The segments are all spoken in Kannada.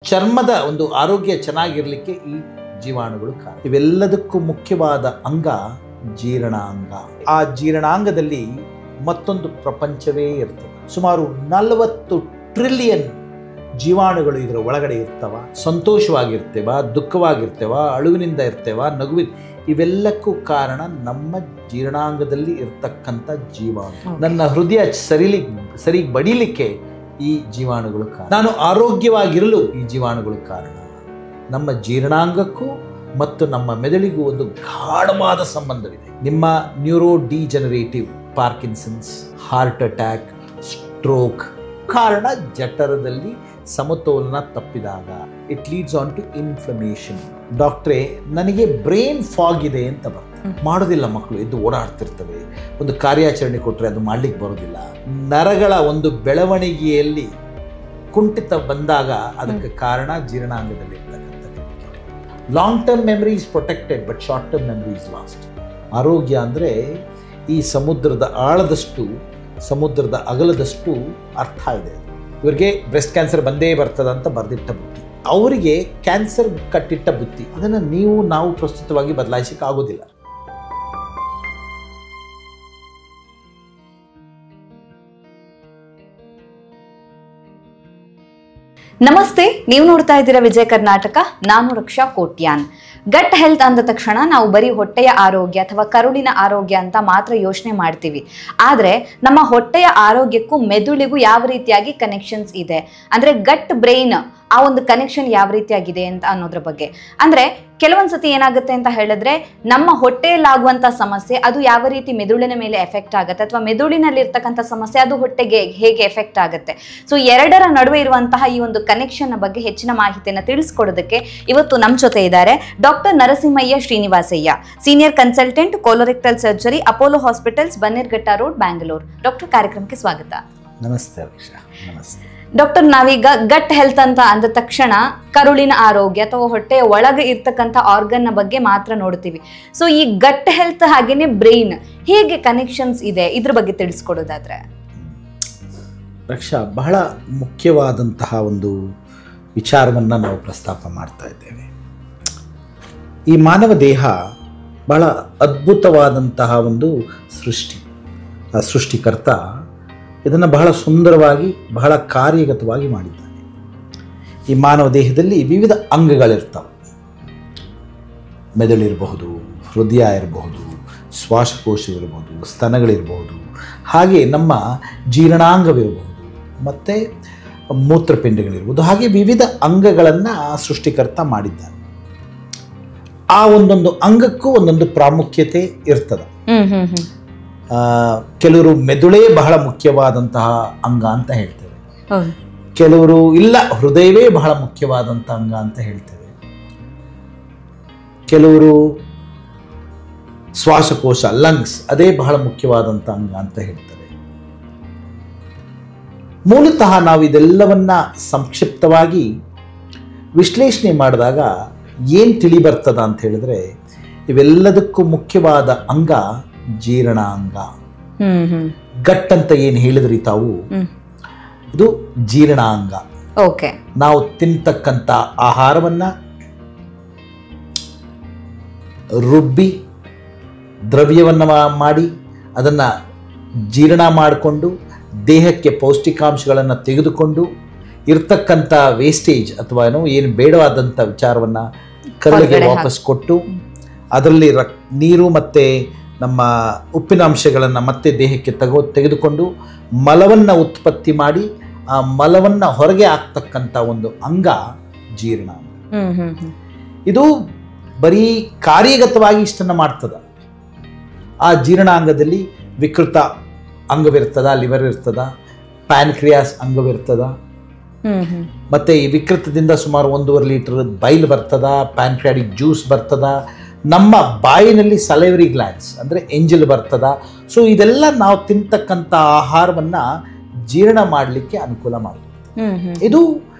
ಚರ್ಮದ ಒಂದು ಆರೋಗ್ಯ ಚೆನ್ನಾಗಿರಲಿಕ್ಕೆ ಈ ಜೀವಾಣುಗಳು ಕಾರಣ. ಇವೆಲ್ಲದಕ್ಕೂ ಮುಖ್ಯವಾದ ಅಂಗ ಜೀರ್ಣಾಂಗ. ಆ ಜೀರ್ಣಾಂಗದಲ್ಲಿ ಮತ್ತೊಂದು ಪ್ರಪಂಚವೇ ಇರ್ತದೆ. ಸುಮಾರು 40 ಟ್ರಿಲಿಯನ್ ಜೀವಾಣುಗಳು ಇದರ ಒಳಗಡೆ ಇರ್ತವ. ಸಂತೋಷವಾಗಿರ್ತೇವ, ದುಃಖವಾಗಿರ್ತೇವ, ಅಳುವಿನಿಂದ ಇರ್ತೇವ, ನಗುವಿನ, ಇವೆಲ್ಲಕ್ಕೂ ಕಾರಣ ನಮ್ಮ ಜೀರ್ಣಾಂಗದಲ್ಲಿ ಇರ್ತಕ್ಕಂಥ ಜೀವಾಣು. ನನ್ನ ಹೃದಯ ಸರಿ ಬಡಿಲಿಕ್ಕೆ ಈ ಜೀವಾಣುಗಳು ಕಾರಣ. ನಾನು ಆರೋಗ್ಯವಾಗಿರಲು ಈ ಜೀವಾಣುಗಳು ಕಾರಣ. ನಮ್ಮ ಜೀರ್ಣಾಂಗಕ್ಕೂ ಮತ್ತು ನಮ್ಮ ಮೆದುಳಿಗೂ ಒಂದು ಗಾಢವಾದ ಸಂಬಂಧವಿದೆ. ನಿಮ್ಮ neuro degenerative, Parkinson's, heart attack, stroke ಕಾರಣ ಜಠರದಲ್ಲಿ ಸಮತೋಲನ ತಪ್ಪಿದಾಗ it leads on to inflammation. ಡಾಕ್ಟ್ರೇ, ನನಗೆ ಬ್ರೈನ್ ಫಾಗ್ ಇದೆ ಅಂತ ಬರ್ತದೆ. ಮಾಡೋದಿಲ್ಲ, ಮಕ್ಕಳು ಎದ್ದು ಓಡಾಡ್ತಿರ್ತವೆ. ಒಂದು ಕಾರ್ಯಾಚರಣೆ ಕೊಟ್ಟರೆ ಅದು ಮಾಡ್ಲಿಕ್ಕೆ ಬರೋದಿಲ್ಲ. ನರಗಳ ಒಂದು ಬೆಳವಣಿಗೆಯಲ್ಲಿ ಕುಂಠಿತ ಬಂದಾಗ ಅದಕ್ಕೆ ಕಾರಣ ಜೀರ್ಣಾಂಗದಲ್ಲಿ ಇರ್ತಕ್ಕಂಥ. Long term memory is protected, but short term memory is last. ಆರೋಗ್ಯ ಅಂದರೆ ಈ ಸಮುದ್ರದ ಆಳದಷ್ಟು, ಸಮುದ್ರದ ಅಗಲದಷ್ಟು ಅರ್ಥ ಇದೆ. ಇವರಿಗೆ ಬ್ರೆಸ್ಟ್ ಕ್ಯಾನ್ಸರ್ ಬಂದೇ ಬರ್ತದಂತ ಬರೆದಿಟ್ಟ ಬುದ್ಧಿ, ಅವರಿಗೆ ಕ್ಯಾನ್ಸರ್ ಕಟ್ಟಿಟ್ಟ ಬುದ್ಧಿ. ಅದನ್ನು ನಾವು ಪ್ರಸ್ತುತವಾಗಿ ಬದಲಾಯಿಸಕ್ಕೆ ಆಗೋದಿಲ್ಲ. ನಮಸ್ತೆ, ನೀವು ನೋಡ್ತಾ ಇದ್ದೀರಾ ವಿಜಯ ಕರ್ನಾಟಕ. ನಾನು ರಕ್ಷಾ ಕೋಟ್ಯಾನ್. ಗಟ್ ಹೆಲ್ತ್ ಅಂದ ತಕ್ಷಣ ನಾವು ಬರೀ ಹೊಟ್ಟೆಯ ಆರೋಗ್ಯ ಅಥವಾ ಕರುಳಿನ ಆರೋಗ್ಯ ಅಂತ ಮಾತ್ರ ಯೋಚನೆ ಮಾಡ್ತೀವಿ. ಆದರೆ ನಮ್ಮ ಹೊಟ್ಟೆಯ ಆರೋಗ್ಯಕ್ಕೂ ಮೆದುಳಿಗೂ ಯಾವ ರೀತಿಯಾಗಿ ಕನೆಕ್ಷನ್ಸ್ ಇದೆ, ಅಂದರೆ ಗಟ್ ಬ್ರೈನ್ ಆ ಒಂದು ಕನೆಕ್ಷನ್ ಯಾವ ರೀತಿಯಾಗಿದೆ ಅಂತ ಅನ್ನೋದ್ರ ಬಗ್ಗೆ. ಅಂದರೆ ಕೆಲವೊಂದ್ಸತಿ ಏನಾಗುತ್ತೆ ಅಂತ ಹೇಳಿದ್ರೆ, ನಮ್ಮ ಹೊಟ್ಟೆಯಲ್ಲಾಗುವಂಥ ಸಮಸ್ಯೆ ಅದು ಯಾವ ರೀತಿ ಮೆದುಳಿನ ಮೇಲೆ ಎಫೆಕ್ಟ್ ಆಗುತ್ತೆ, ಅಥವಾ ಮೆದುಳಿನಲ್ಲಿ ಇರ್ತಕ್ಕಂಥ ಸಮಸ್ಯೆ ಅದು ಹೊಟ್ಟೆಗೆ ಹೇಗೆ ಎಫೆಕ್ಟ್ ಆಗುತ್ತೆ. ಸೊ ಎರಡರ ನಡುವೆ ಇರುವಂತಹ ಈ ಒಂದು ಕನೆಕ್ಷನ್ ಬಗ್ಗೆ ಹೆಚ್ಚಿನ ಮಾಹಿತಿಯನ್ನು ತಿಳಿಸ್ಕೊಡೋದಕ್ಕೆ ಇವತ್ತು ನಮ್ಮ ಜೊತೆ ಇದ್ದಾರೆ doctor Narasimhaiah Srinivasaiah, senior consultant, colorectal surgery, Apollo hospitals, Bannerghatta road, Bangalore. Doctor, ಕಾರ್ಯಕ್ರಮಕ್ಕೆ ಸ್ವಾಗತ. ನಮಸ್ತೆ ರಕ್ಷಾ. ನಮಸ್ತೆ ಡಾಕ್ಟರ್. ನಾವೀಗ ಗಟ್ ಹೆಲ್ತ್ ಅಂತ ಅಂದ ತಕ್ಷಣ ಕರುಳಿನ ಆರೋಗ್ಯ ಅಥವಾ ಹೊಟ್ಟೆಯ ಒಳಗೆ ಇರ್ತಕ್ಕಂಥ ಆರ್ಗನ್ನ ಬಗ್ಗೆ ಮಾತ್ರ ನೋಡ್ತೀವಿ. ಸೊ ಈ ಗಟ್ ಹೆಲ್ತ್ ಹಾಗೇನೆ ಬ್ರೈನ್ ಹೇಗೆ ಕನೆಕ್ಷನ್ಸ್ ಇದೆ, ಇದ್ರ ಬಗ್ಗೆ ತಿಳಿಸ್ಕೊಡೋದಾದ್ರೆ? ರಕ್ಷಾ, ಬಹಳ ಮುಖ್ಯವಾದಂತಹ ಒಂದು ವಿಚಾರವನ್ನು ನಾವು ಪ್ರಸ್ತಾಪ ಮಾಡ್ತಾ ಇದ್ದೇವೆ. ಈ ಮಾನವ ದೇಹ ಬಹಳ ಅದ್ಭುತವಾದಂತಹ ಒಂದು ಸೃಷ್ಟಿ. ಆ ಸೃಷ್ಟಿಕರ್ತ ಇದನ್ನು ಬಹಳ ಸುಂದರವಾಗಿ, ಬಹಳ ಕಾರ್ಯಗತವಾಗಿ ಮಾಡಿದ್ದಾನೆ. ಈ ಮಾನವ ದೇಹದಲ್ಲಿ ವಿವಿಧ ಅಂಗಗಳಿರ್ತವೆ. ಮೆದುಳಿರಬಹುದು, ಹೃದಯ ಇರಬಹುದು, ಶ್ವಾಸಕೋಶವಿರಬಹುದು, ಸ್ತನಗಳಿರಬಹುದು, ಹಾಗೆ ನಮ್ಮ ಜೀರ್ಣಾಂಗವಿರಬಹುದು, ಮತ್ತು ಮೂತ್ರಪಿಂಡಗಳಿರ್ಬೋದು. ಹಾಗೆ ವಿವಿಧ ಅಂಗಗಳನ್ನು ಸೃಷ್ಟಿಕರ್ತ ಮಾಡಿದ್ದಾನೆ. ಆ ಒಂದೊಂದು ಅಂಗಕ್ಕೂ ಒಂದೊಂದು ಪ್ರಾಮುಖ್ಯತೆ ಇರ್ತದೆ. ಕೆಲವರು ಮೆದುಳೇ ಬಹಳ ಮುಖ್ಯವಾದಂತಹ ಅಂಗ ಅಂತ ಹೇಳ್ತೇವೆ, ಕೆಲವರು ಇಲ್ಲ ಹೃದಯವೇ ಬಹಳ ಮುಖ್ಯವಾದಂತಹ ಅಂಗ ಅಂತ ಹೇಳ್ತೇವೆ, ಕೆಲವರು ಶ್ವಾಸಕೋಶ, ಲಂಗ್ಸ್ ಅದೇ ಬಹಳ ಮುಖ್ಯವಾದಂತಹ ಅಂಗ ಅಂತ ಹೇಳ್ತಾರೆ. ಮೂಲತಃ ನಾವು ಇದೆಲ್ಲವನ್ನ ಸಂಕ್ಷಿಪ್ತವಾಗಿ ವಿಶ್ಲೇಷಣೆ ಮಾಡಿದಾಗ ಏನು ತಿಳಿ ಬರ್ತದ ಅಂತ ಹೇಳಿದ್ರೆ, ಇವೆಲ್ಲದಕ್ಕೂ ಮುಖ್ಯವಾದ ಅಂಗ ಜೀರ್ಣಾಂಗ. ಗಟ್ ಅಂತ ಏನು ಹೇಳಿದ್ರಿ ತಾವು, ಇದು ಜೀರ್ಣಾಂಗ. ನಾವು ತಿಂತಕ್ಕಂಥ ಆಹಾರವನ್ನ ರುಬ್ಬಿ ದ್ರವ್ಯವನ್ನ ಮಾಡಿ ಅದನ್ನ ಜೀರ್ಣ ಮಾಡಿಕೊಂಡು ದೇಹಕ್ಕೆ ಪೌಷ್ಟಿಕಾಂಶಗಳನ್ನು ತೆಗೆದುಕೊಂಡು ಇರ್ತಕ್ಕಂಥ ವೇಸ್ಟೇಜ್ ಅಥವಾ ಏನು ಬೇಡವಾದಂಥ ವಿಚಾರವನ್ನ ಕರಳಿಗೆ ವಾಪಸ್ ಕೊಟ್ಟು ಅದರಲ್ಲಿ ನೀರು ಮತ್ತು ನಮ್ಮ ಉಪ್ಪಿನ ಅಂಶಗಳನ್ನು ಮತ್ತೆ ದೇಹಕ್ಕೆ ತೆಗೆದುಕೊಂಡು ಮಲವನ್ನು ಉತ್ಪತ್ತಿ ಮಾಡಿ ಆ ಮಲವನ್ನು ಹೊರಗೆ ಹಾಕ್ತಕ್ಕಂಥ ಒಂದು ಅಂಗ ಜೀರ್ಣಾಂಗ. ಇದು ಬರೀ ಕಾರ್ಯಗತವಾಗಿ ಇಷ್ಟನ್ನು ಮಾಡ್ತದ. ಆ ಜೀರ್ಣಾಂಗದಲ್ಲಿ ವಿಕೃತ ಅಂಗವಿರ್ತದ, ಲಿವರ್ ಇರ್ತದ, ಪ್ಯಾನ್ಕ್ರಿಯಾಸ್ ಅಂಗವಿರ್ತದ, ಮತ್ತು ಈ ವಿಕೃತದಿಂದ ಸುಮಾರು 1.5 ಲೀಟರ್ ಬೈಲ್ ಬರ್ತದ, ಪ್ಯಾನ್ಕ್ರಿಯಾಟಿಕ್ ಜ್ಯೂಸ್ ಬರ್ತದ, ನಮ್ಮ ಬಾಯಿನಲ್ಲಿ ಸಲೈವರಿ ಗ್ಲ್ಯಾಂಡ್ಸ್ ಅಂದರೆ ಎಂಜಲ್ ಬರ್ತದ. ಸೊ ಇದೆಲ್ಲ ನಾವು ತಿಂತಕ್ಕಂಥ ಆಹಾರವನ್ನು ಜೀರ್ಣ ಮಾಡಲಿಕ್ಕೆ ಅನುಕೂಲ ಮಾಡುತ್ತೆ. ಇದು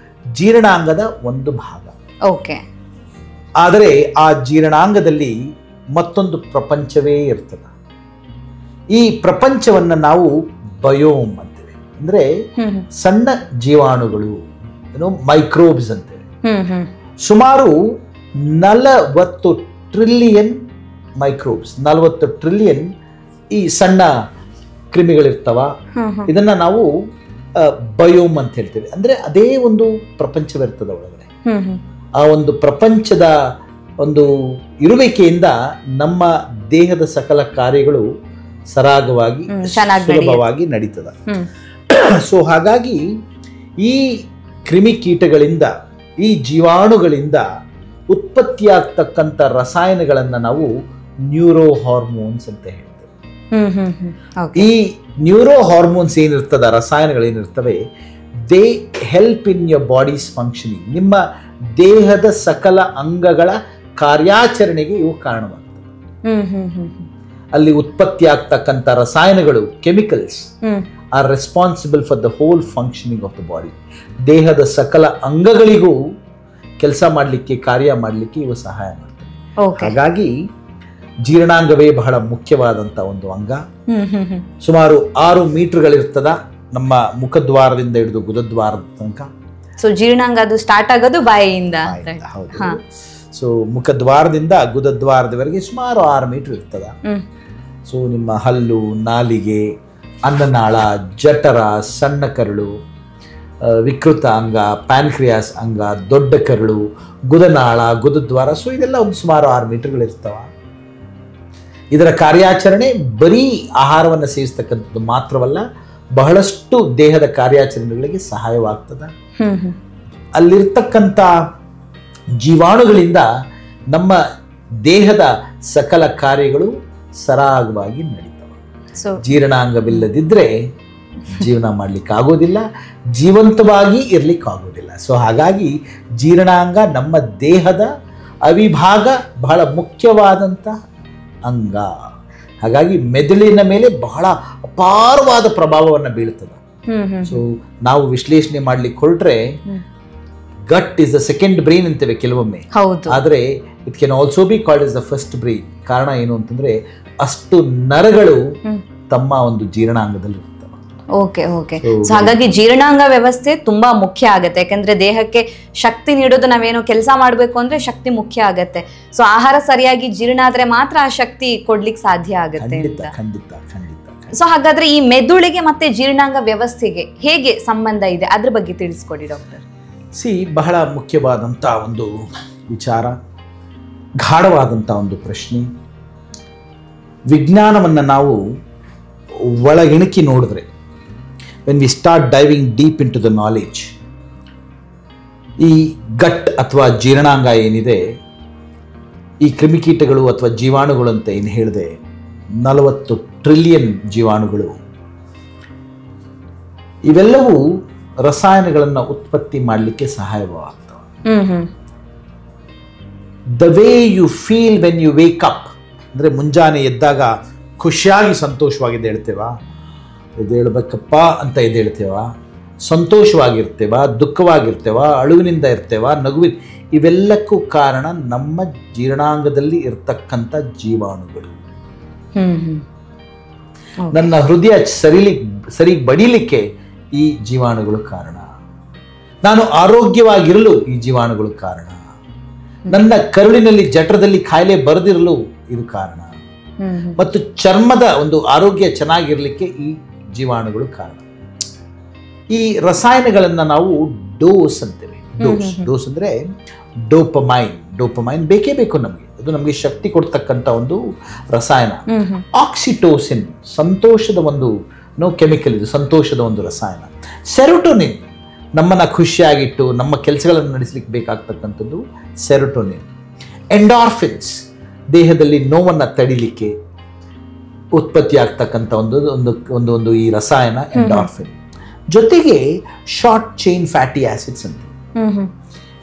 ಜೀರ್ಣಾಂಗದ ಒಂದು ಭಾಗ. ಆದರೆ ಆ ಜೀರ್ಣಾಂಗದಲ್ಲಿ ಮತ್ತೊಂದು ಪ್ರಪಂಚವೇ ಇರ್ತದೆ. ಈ ಪ್ರಪಂಚವನ್ನು ನಾವು ಬಯೋಮ್ ಅಂತೇವೆ, ಅಂದರೆ ಸಣ್ಣ ಜೀವಾಣುಗಳು, ಮೈಕ್ರೋಬ್ಸ್ ಅಂತೇವೆ. ಸುಮಾರು 40 ಟ್ರಿಲಿಯನ್ ಮೈಕ್ರೋಬ್ಸ್, 40 ಟ್ರಿಲಿಯನ್ ಈ ಸಣ್ಣ ಕ್ರಿಮಿಗಳಿರ್ತಾವ. ಇದನ್ನ ನಾವು ಬಯೋಮ್ ಅಂತ ಹೇಳ್ತೇವೆ. ಅಂದ್ರೆ ಅದೇ ಒಂದು ಪ್ರಪಂಚವಿರ್ತದೆ ಒಳಗಡೆ. ಆ ಒಂದು ಪ್ರಪಂಚದ ಒಂದು ಇರುವಿಕೆಯಿಂದ ನಮ್ಮ ದೇಹದ ಸಕಲ ಕಾರ್ಯಗಳು ಸರಾಗವಾಗಿ ಸುಲಭವಾಗಿ ನಡೀತದ. ಸೊ ಹಾಗಾಗಿ ಈ ಕ್ರಿಮಿಕೀಟಗಳಿಂದ, ಈ ಜೀವಾಣುಗಳಿಂದ ಉತ್ಪತ್ತಿಯಾಗ್ತಕ್ಕಂಥ ರಸಾಯನಗಳನ್ನ ನಾವು ನ್ಯೂರೋ ಹಾರ್ಮೋನ್ಸ್ ಅಂತ ಹೇಳ್ತೇವೆ. ಈ ನ್ಯೂರೋ ಹಾರ್ಮೋನ್ಸ್ ಏನಿರ್ತದ, ರಸಾಯನಗಳೇನಿರ್ತವೆ, they help in your body's functioning. ನಿಮ್ಮ ದೇಹದ ಸಕಲ ಅಂಗಗಳ ಕಾರ್ಯಾಚರಣೆಗೆ ಇವು ಕಾರಣವಾಗ್ತವೆ. ಅಲ್ಲಿ ಉತ್ಪತ್ತಿ ಆಗ್ತಕ್ಕಂಥ ರಸಾಯನಗಳು, chemicals, are responsible for the whole functioning of the body. ದೇಹದ ಸಕಲ ಅಂಗಗಳಿಗೂ ಕೆಲಸ ಮಾಡಲಿಕ್ಕೆ, ಕಾರ್ಯ ಮಾಡಲಿಕ್ಕೆ ಇವು ಸಹಾಯ ಮಾಡ್ತವೆ. ಹಾಗಾಗಿ ಜೀರ್ಣಾಂಗವೇ ಬಹಳ ಮುಖ್ಯವಾದಂಥ ಒಂದು ಅಂಗ. ಸುಮಾರು 6 ಮೀಟರ್ಗಳಿರ್ತದ ನಮ್ಮ ಮುಖದ್ವಾರದಿಂದ ಹಿಡಿದು ಗುದದ್ವಾರದ ತನಕ. ಸೊ ಜೀರ್ಣಾಂಗ ಅದು ಸ್ಟಾರ್ಟ್ ಆಗೋದು ಬಾಯಿಯಿಂದ. ಹೌದು. ಸೊ ಮುಖದ್ವಾರದಿಂದ ಗುದದ್ವಾರದವರೆಗೆ ಸುಮಾರು 6 ಮೀಟರ್ ಇರ್ತದ. ಸೊ ನಿಮ್ಮ ಹಲ್ಲು, ನಾಲಿಗೆ, ಅನ್ನನಾಳ, ಜಠರ, ಸಣ್ಣ ಕರಳು, ವಿಕೃತ ಅಂಗ, ಪ್ಯಾನ್ಕ್ರಿಯಾಸ್ ಅಂಗ, ದೊಡ್ಡ ಕರಳು, ಗುದನಾಳ, ಗುದದ್ವಾರ. ಸೊ ಇದೆಲ್ಲ ಒಂದು ಸುಮಾರು 6 ಮೀಟರ್ಗಳಿರ್ತಾವ. ಇದರ ಕಾರ್ಯಾಚರಣೆ ಬರೀ ಆಹಾರವನ್ನು ಸೇವಿಸ್ತಕ್ಕಂಥದ್ದು ಮಾತ್ರವಲ್ಲ, ಬಹಳಷ್ಟು ದೇಹದ ಕಾರ್ಯಾಚರಣೆಗಳಿಗೆ ಸಹಾಯವಾಗ್ತದೆ. ಅಲ್ಲಿರ್ತಕ್ಕಂಥ ಜೀವಾಣುಗಳಿಂದ ನಮ್ಮ ದೇಹದ ಸಕಲ ಕಾರ್ಯಗಳು ಸರಾಗವಾಗಿ ನಡೀತವೆ. ಜೀರ್ಣಾಂಗವಿಲ್ಲದಿದ್ದರೆ ಜೀವನ ಮಾಡ್ಲಿಕ್ಕೆ ಆಗೋದಿಲ್ಲ, ಜೀವಂತವಾಗಿ ಇರ್ಲಿಕ್ಕೆ ಆಗೋದಿಲ್ಲ. ಸೊ ಹಾಗಾಗಿ ಜೀರ್ಣಾಂಗ ನಮ್ಮ ದೇಹದ ಅವಿಭಾಗ, ಬಹಳ ಮುಖ್ಯವಾದಂಥ ಅಂಗ. ಹಾಗಾಗಿ ಮೆದುಳಿನ ಮೇಲೆ ಬಹಳ ಅಪಾರವಾದ ಪ್ರಭಾವವನ್ನು ಬೀಳ್ತದೆ. ಸೊ ನಾವು ವಿಶ್ಲೇಷಣೆ ಮಾಡ್ಲಿಕ್ಕೆ ಹೊರಟ್ರೆ ಗಟ್ ಇಸ್ ದ ಸೆಕೆಂಡ್ ಬ್ರೈನ್ ಅಂತೇವೆ ಕೆಲವೊಮ್ಮೆ. ಆದರೆ it can also be called is the first brain. ಕಾರಣ ಏನು ಅಂತಂದ್ರೆ ಅಷ್ಟು ನರಗಳು ತಮ್ಮ ಒಂದು ಜೀರ್ಣಾಂಗದಲ್ಲಿ ಇರ್ತವೆ. Okay okay. ಸೊ ಹಾಗಾಗಿ ಜೀರ್ಣಾಂಗ ವ್ಯವಸ್ಥೆ ತುಂಬಾ ಮುಖ್ಯ ಆಗತ್ತೆ. ಯಾಕಂದ್ರೆ ದೇಹಕ್ಕೆ ಶಕ್ತಿ ನೀಡೋದು, ನಾವೇನೋ ಕೆಲಸ ಮಾಡ್ಬೇಕು ಅಂದ್ರೆ ಶಕ್ತಿ ಮುಖ್ಯ ಆಗತ್ತೆ. ಸೊ ಆಹಾರ ಸರಿಯಾಗಿ ಜೀರ್ಣ ಆದ್ರೆ ಮಾತ್ರ ಆ ಶಕ್ತಿ ಕೊಡ್ಲಿಕ್ಕೆ ಸಾಧ್ಯ ಆಗತ್ತೆ ಅಂತ. ಖಂಡಿತ ಖಂಡಿತ. ಸೊ ಹಾಗಾದ್ರೆ ಈ ಮೆದುಳಿಗೆ ಮತ್ತೆ ಜೀರ್ಣಾಂಗ ವ್ಯವಸ್ಥೆಗೆ ಹೇಗೆ ಸಂಬಂಧ ಇದೆ, ಅದ್ರ ಬಗ್ಗೆ ತಿಳಿಸ್ಕೊಡಿ ಡಾಕ್ಟರ್. ಬಹಳ ಮುಖ್ಯವಾದಂಥ ಒಂದು ವಿಚಾರ, ಗಾಢವಾದಂಥ ಒಂದು ಪ್ರಶ್ನೆ. ವಿಜ್ಞಾನವನ್ನು ನಾವು ಒಳಗಿಣಕಿ ನೋಡಿದ್ರೆ, when we start diving deep into the knowledge, ಈ ಗಟ್ ಅಥವಾ ಜೀರ್ಣಾಂಗ ಏನಿದೆ, ಈ ಕ್ರಿಮಿಕೀಟಗಳು ಅಥವಾ ಜೀವಾಣುಗಳು ಅಂತ ಏನು ಹೇಳಿದೆ, 40 ಟ್ರಿಲಿಯನ್ ಜೀವಾಣುಗಳು, ಇವೆಲ್ಲವೂ ರಸಾಯನಗಳನ್ನು ಉತ್ಪತ್ತಿ ಮಾಡಲಿಕ್ಕೆ ಸಹಾಯವಾಗ್ತವೆ. The way you feel when you wake up, ಅಂದರೆ ಮುಂಜಾನೆ ಎದ್ದಾಗ ಖುಷಿಯಾಗಿ ಸಂತೋಷವಾಗಿ ಎದ್ದೇಳ್ತೇವಾ, ಎದ್ದೇಳ್ಬೇಕಪ್ಪ ಅಂತ ಎದ್ದೇಳ್ತೇವಾ, ಸಂತೋಷವಾಗಿರ್ತೇವ, ದುಃಖವಾಗಿರ್ತೇವ, ಅಳುವಿನಿಂದ ಇರ್ತೇವ, ನಗುವಿನ, ಇವೆಲ್ಲಕ್ಕೂ ಕಾರಣ ನಮ್ಮ ಜೀರ್ಣಾಂಗದಲ್ಲಿ ಇರ್ತಕ್ಕಂಥ ಜೀವಾಣುಗಳು. ನನ್ನ ಹೃದಯ ಸರಿ ಬಡಿಲಿಕ್ಕೆ ಈ ಜೀವಾಣುಗಳು ಕಾರಣ, ನಾನು ಆರೋಗ್ಯವಾಗಿರಲು ಈ ಜೀವಾಣುಗಳು ಕಾರಣ, ನನ್ನ ಕರುಳಿನಲ್ಲಿ ಜಠರದಲ್ಲಿ ಕಾಯಿಲೆ ಬರದಿರಲು ಇದು ಕಾರಣ, ಮತ್ತು ಚರ್ಮದ ಒಂದು ಆರೋಗ್ಯ ಚೆನ್ನಾಗಿರ್ಲಿಕ್ಕೆ ಈ ಜೀವಾಣುಗಳು ಕಾರಣ. ಈ ರಸಾಯನಗಳನ್ನ ನಾವು ಡೋಸ್ ಅಂತೇವೆ. ಡೋಸ್ ಅಂದ್ರೆ ಡೋಪಮೈನ್ ಬೇಕೇ ಬೇಕು ನಮಗೆ, ಅದು ನಮಗೆ ಶಕ್ತಿ ಕೊಡ್ತಕ್ಕಂಥ ಒಂದು ರಸಾಯನ. ಆಕ್ಸಿಟೋಸಿನ್ ಸಂತೋಷದ ಒಂದು ಕೆಮಿಕಲ್, ಇದು ಸಂತೋಷದ ಒಂದು ರಸಾಯನ. ಸೆರೋಟೋನಿನ್ ನಮ್ಮನ್ನ ಖುಷಿಯಾಗಿಟ್ಟು ನಮ್ಮ ಕೆಲಸಗಳನ್ನು ನಡೆಸಲಿಕ್ಕೆ ಬೇಕಾಗ್ತಕ್ಕಂಥದ್ದು ಸೆರೋಟೋನಿನ್. ಎಂಡಾರ್ಫಿನ್ಸ್ ದೇಹದಲ್ಲಿ ನೋವನ್ನು ತಡಿಲಿಕ್ಕೆ ಉತ್ಪತ್ತಿ ಆಗ್ತಕ್ಕಂಥ ಒಂದು ಈ ರಸಾಯನ ಎಂಡಾರ್ಫಿನ್. ಜೊತೆಗೆ ಶಾರ್ಟ್ ಚೈನ್ ಫ್ಯಾಟಿ ಆಸಿಡ್ಸ್ ಅಂತ,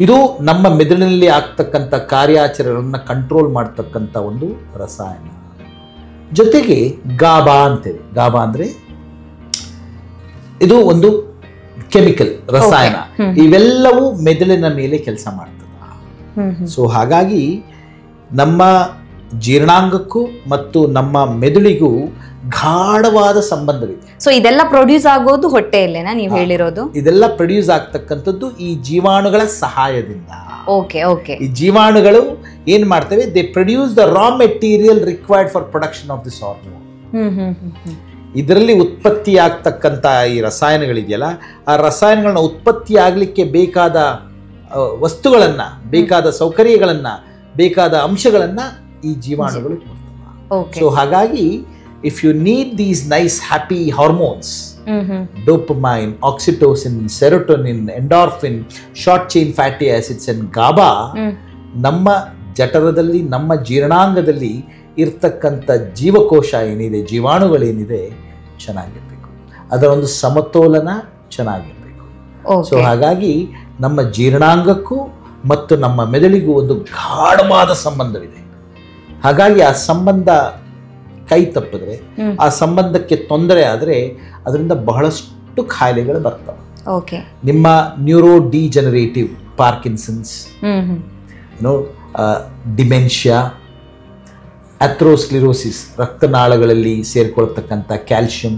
ಇದು ನಮ್ಮ ಮೆದುಳಿನಲ್ಲಿ ಆಗ್ತಕ್ಕಂಥ ಕಾರ್ಯಾಚರಣೆಗಳನ್ನ ಕಂಟ್ರೋಲ್ ಮಾಡ್ತಕ್ಕಂಥ ಒಂದು ರಸಾಯನ. ಜೊತೆಗೆ ಗಾಬಾ ಅಂತೇವೆ. ಗಾಬಾ ಅಂದ್ರೆ ಇದು ಒಂದು ಕೆಮಿಕಲ್ ರಸಾಯನ. ಇವೆಲ್ಲವೂ ಮೆದುಳಿನ ಮೇಲೆ ಕೆಲಸ ಮಾಡ್ತದ. ಸೊ ಹಾಗಾಗಿ ನಮ್ಮ ಜೀರ್ಣಾಂಗಕ್ಕೂ ಮತ್ತು ನಮ್ಮ ಮೆದುಳಿಗೂ ಗಾಢವಾದ ಸಂಬಂಧವಿದೆ. ಸೊ ಇದೆಲ್ಲ ಪ್ರೊಡ್ಯೂಸ್ ಆಗೋದು ಹೊಟ್ಟೆಯಲ್ಲೇನಾ ನೀವು ಹೇಳಿರೋದು? ಇದೆಲ್ಲ ಪ್ರೊಡ್ಯೂಸ್ ಆಗ್ತಕ್ಕಂಥದ್ದು ಈ ಜೀವಾಣುಗಳ ಸಹಾಯದಿಂದ. Okay okay. ಈ ಜೀವಾಣುಗಳು ಏನ್ ಮಾಡ್ತವೆ, they produce the raw material required for production of this hormone. ಇದರಲ್ಲಿ ಉತ್ಪತ್ತಿ ಆಗ್ತಕ್ಕಂಥ ಈ ರಸಾಯನಗಳಿದೆಯಲ್ಲ, ಆ ರಸಾಯನಗಳನ್ನ ಉತ್ಪತ್ತಿ ಆಗಲಿಕ್ಕೆ ಬೇಕಾದ ವಸ್ತುಗಳನ್ನ, ಬೇಕಾದ ಸೌಕರ್ಯಗಳನ್ನ, ಬೇಕಾದ ಅಂಶಗಳನ್ನ ಈ ಜೀವಾಣುಗಳು ಕೊಡ್ತವೆ. ಸೊ ಹಾಗಾಗಿ if you need these nice happy hormones, dopamine, oxytocin, serotonin, endorphin, short chain fatty acids and GABA, ನಮ್ಮ ಜಠರದಲ್ಲಿ, ನಮ್ಮ ಜೀರ್ಣಾಂಗದಲ್ಲಿ ಇರ್ತಕ್ಕಂಥ ಜೀವಕೋಶ ಏನಿದೆ, ಜೀವಾಣುಗಳೇನಿದೆ, ಚೆನ್ನಾಗಿರ್ಬೇಕು. ಅದರ ಒಂದು ಸಮತೋಲನ ಚೆನ್ನಾಗಿರ್ಬೇಕು. ಸೊ ಹಾಗಾಗಿ ನಮ್ಮ ಜೀರ್ಣಾಂಗಕ್ಕೂ ಮತ್ತು ನಮ್ಮ ಮೆದುಳಿಗೂ ಒಂದು ಗಾಢವಾದ ಸಂಬಂಧವಿದೆ. ಹಾಗಾಗಿ ಆ ಸಂಬಂಧ ಕೈ ತಪ್ಪಿದ್ರೆ, ಆ ಸಂಬಂಧಕ್ಕೆ ತೊಂದರೆ ಆದರೆ ಅದರಿಂದ ಬಹಳಷ್ಟು ಕಾಯಿಲೆಗಳು ಬರ್ತವೆ. ನಿಮ್ಮ neuro degenerative, Parkinson's, dementia, atherosclerosis, ರಕ್ತನಾಳಗಳಲ್ಲಿ ಸೇರಿಕೊಳ್ತಕ್ಕಂಥ calcium,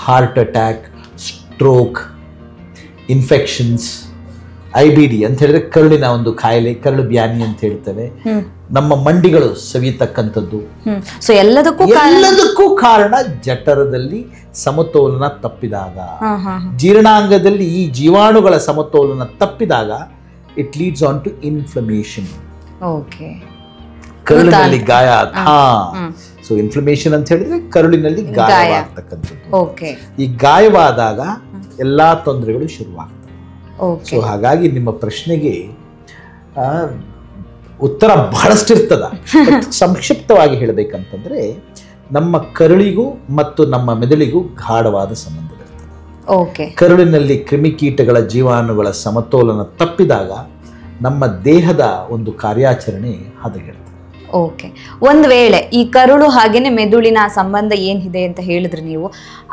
heart attack, stroke, infections, IBD ಅಂತ ಹೇಳಿದ್ರೆ ಕರುಳಿನ ಒಂದು ಕಾಯಿಲೆ, ಕರುಳು ಬ್ಯಾನಿ ಅಂತ ಹೇಳ್ತೇವೆ. ನಮ್ಮ ಮಂಡಿಗಳು ಸವಿಯತಕ್ಕಂಥದ್ದು. ಸೊ ಎಲ್ಲದಕ್ಕೂ ಕಾರಣ ಜಠರದಲ್ಲಿ ಸಮತೋಲನ ತಪ್ಪಿದಾಗ, ಜೀರ್ಣಾಂಗದಲ್ಲಿ ಈ ಜೀವಾಣುಗಳ ಸಮತೋಲನ ತಪ್ಪಿದಾಗ it leads on to inflammation. ಕರುಳಿನಲ್ಲಿ ಗಾಯ. ಸೊ ಇನ್ಫ್ಲಮೇಷನ್ ಅಂತ ಹೇಳಿದ್ರೆ ಕರುಳಿನಲ್ಲಿ ಗಾಯವಾಗ್ತಕ್ಕಂಥದ್ದು. ಈ ಗಾಯವಾದಾಗ ಎಲ್ಲಾ ತೊಂದರೆಗಳು ಶುರುವಾಗ್ತವೆ. ಸೊ ಹಾಗಾಗಿ ನಿಮ್ಮ ಪ್ರಶ್ನೆಗೆ ಉತ್ತರ ಬಹಳಷ್ಟಿರ್ತದ. ಸಂಕ್ಷಿಪ್ತವಾಗಿ ಹೇಳಬೇಕಂತಂದ್ರೆ, ನಮ್ಮ ಕರುಳಿಗೂ ಮತ್ತು ನಮ್ಮ ಮೆದುಳಿಗೂ ಗಾಢವಾದ ಸಂಬಂಧವಿರ್ತದೆ. ಕರುಳಿನಲ್ಲಿ ಕ್ರಿಮಿಕೀಟಗಳ, ಜೀವಾಣುಗಳ ಸಮತೋಲನ ತಪ್ಪಿದಾಗ ನಮ್ಮ ದೇಹದ ಒಂದು ಕಾರ್ಯಾಚರಣೆ ಹದಗೆಡುತ್ತದೆ. ಒಂದು ವೇಳೆ ಈ ಕರುಳು ಹಾಗೇನೆ ಮೆದುಳಿನ ಸಂಬಂಧ ಏನಿದೆ ಅಂತ ಹೇಳಿದ್ರೆ ನೀವು,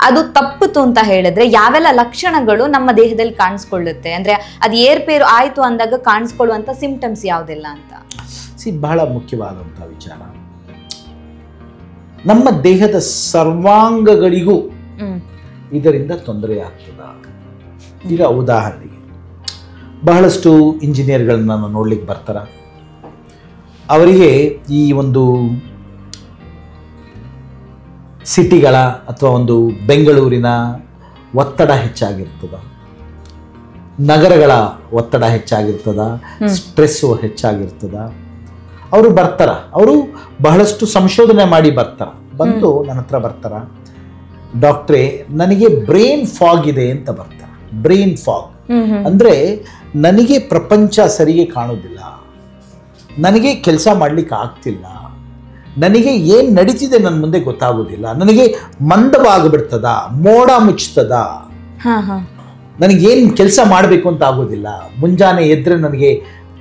ಅದು ತಪ್ಪಿತು ಅಂತ ಹೇಳಿದ್ರೆ ಯಾವೆಲ್ಲ ಲಕ್ಷಣಗಳು ನಮ್ಮ ದೇಹದಲ್ಲಿ ಕಾಣಿಸ್ಕೊಳ್ಳುತ್ತೆ? ಅಂದ್ರೆ ಅದು ಏರ್ಪೇರು ಆಯ್ತು ಅಂದಾಗ ಕಾಣಿಸ್ಕೊಳ್ಳುವಂತ ಸಿಂಪ್ಟಮ್ಸ್ ಯಾವುದೆಲ್ಲ ಅಂತ? ಬಹಳ ಮುಖ್ಯವಾದಂಥ ವಿಚಾರ. ನಮ್ಮ ದೇಹದ ಸರ್ವಾಂಗಗಳಿಗೂ ಇದರಿಂದ ತೊಂದರೆ ಆಗ್ತದ. ಈಗ ಉದಾಹರಣೆಗೆ, ಬಹಳಷ್ಟು ಇಂಜಿನಿಯರ್ಗಳನ್ನ ನಾವು ನೋಡ್ಲಿಕ್ಕೆ ಬರ್ತಾರ. ಅವರಿಗೆ ಈ ಒಂದು ಸಿಟಿಗಳ ಅಥವಾ ಒಂದು ಬೆಂಗಳೂರಿನ ಒತ್ತಡ ಹೆಚ್ಚಾಗಿರ್ತದ, ನಗರಗಳ ಒತ್ತಡ ಹೆಚ್ಚಾಗಿರ್ತದ, ಸ್ಟ್ರೆಸ್ಸು ಹೆಚ್ಚಾಗಿರ್ತದ. ಅವರು ಬರ್ತಾರ, ಅವರು ಬಹಳಷ್ಟು ಸಂಶೋಧನೆ ಮಾಡಿ ಬರ್ತಾರ. ಬಂದು ನನ್ನ ಹತ್ರ ಬರ್ತಾರ, ಡಾಕ್ಟ್ರೇ ನನಗೆ ಬ್ರೈನ್ ಫಾಗ್ ಇದೆ ಅಂತ ಬರ್ತಾರ. ಬ್ರೈನ್ ಫಾಗ್ ಅಂದ್ರೆ ನನಗೆ ಪ್ರಪಂಚ ಸರಿಗೆ ಕಾಣೋದಿಲ್ಲ, ನನಗೆ ಕೆಲಸ ಮಾಡ್ಲಿಕ್ಕೆ ಆಗ್ತಿಲ್ಲ, ನನಗೆ ಏನು ನಡೀತಿದೆ ನನ್ನ ಮುಂದೆ ಗೊತ್ತಾಗೋದಿಲ್ಲ, ನನಗೆ ಮಂದವಾಗಿಬಿಡ್ತದ, ಮೋಡ ಮುಚ್ತದ, ನನಗೇನು ಕೆಲಸ ಮಾಡಬೇಕು ಅಂತ ಆಗೋದಿಲ್ಲ, ಮುಂಜಾನೆ ಎದ್ರೆ ನನಗೆ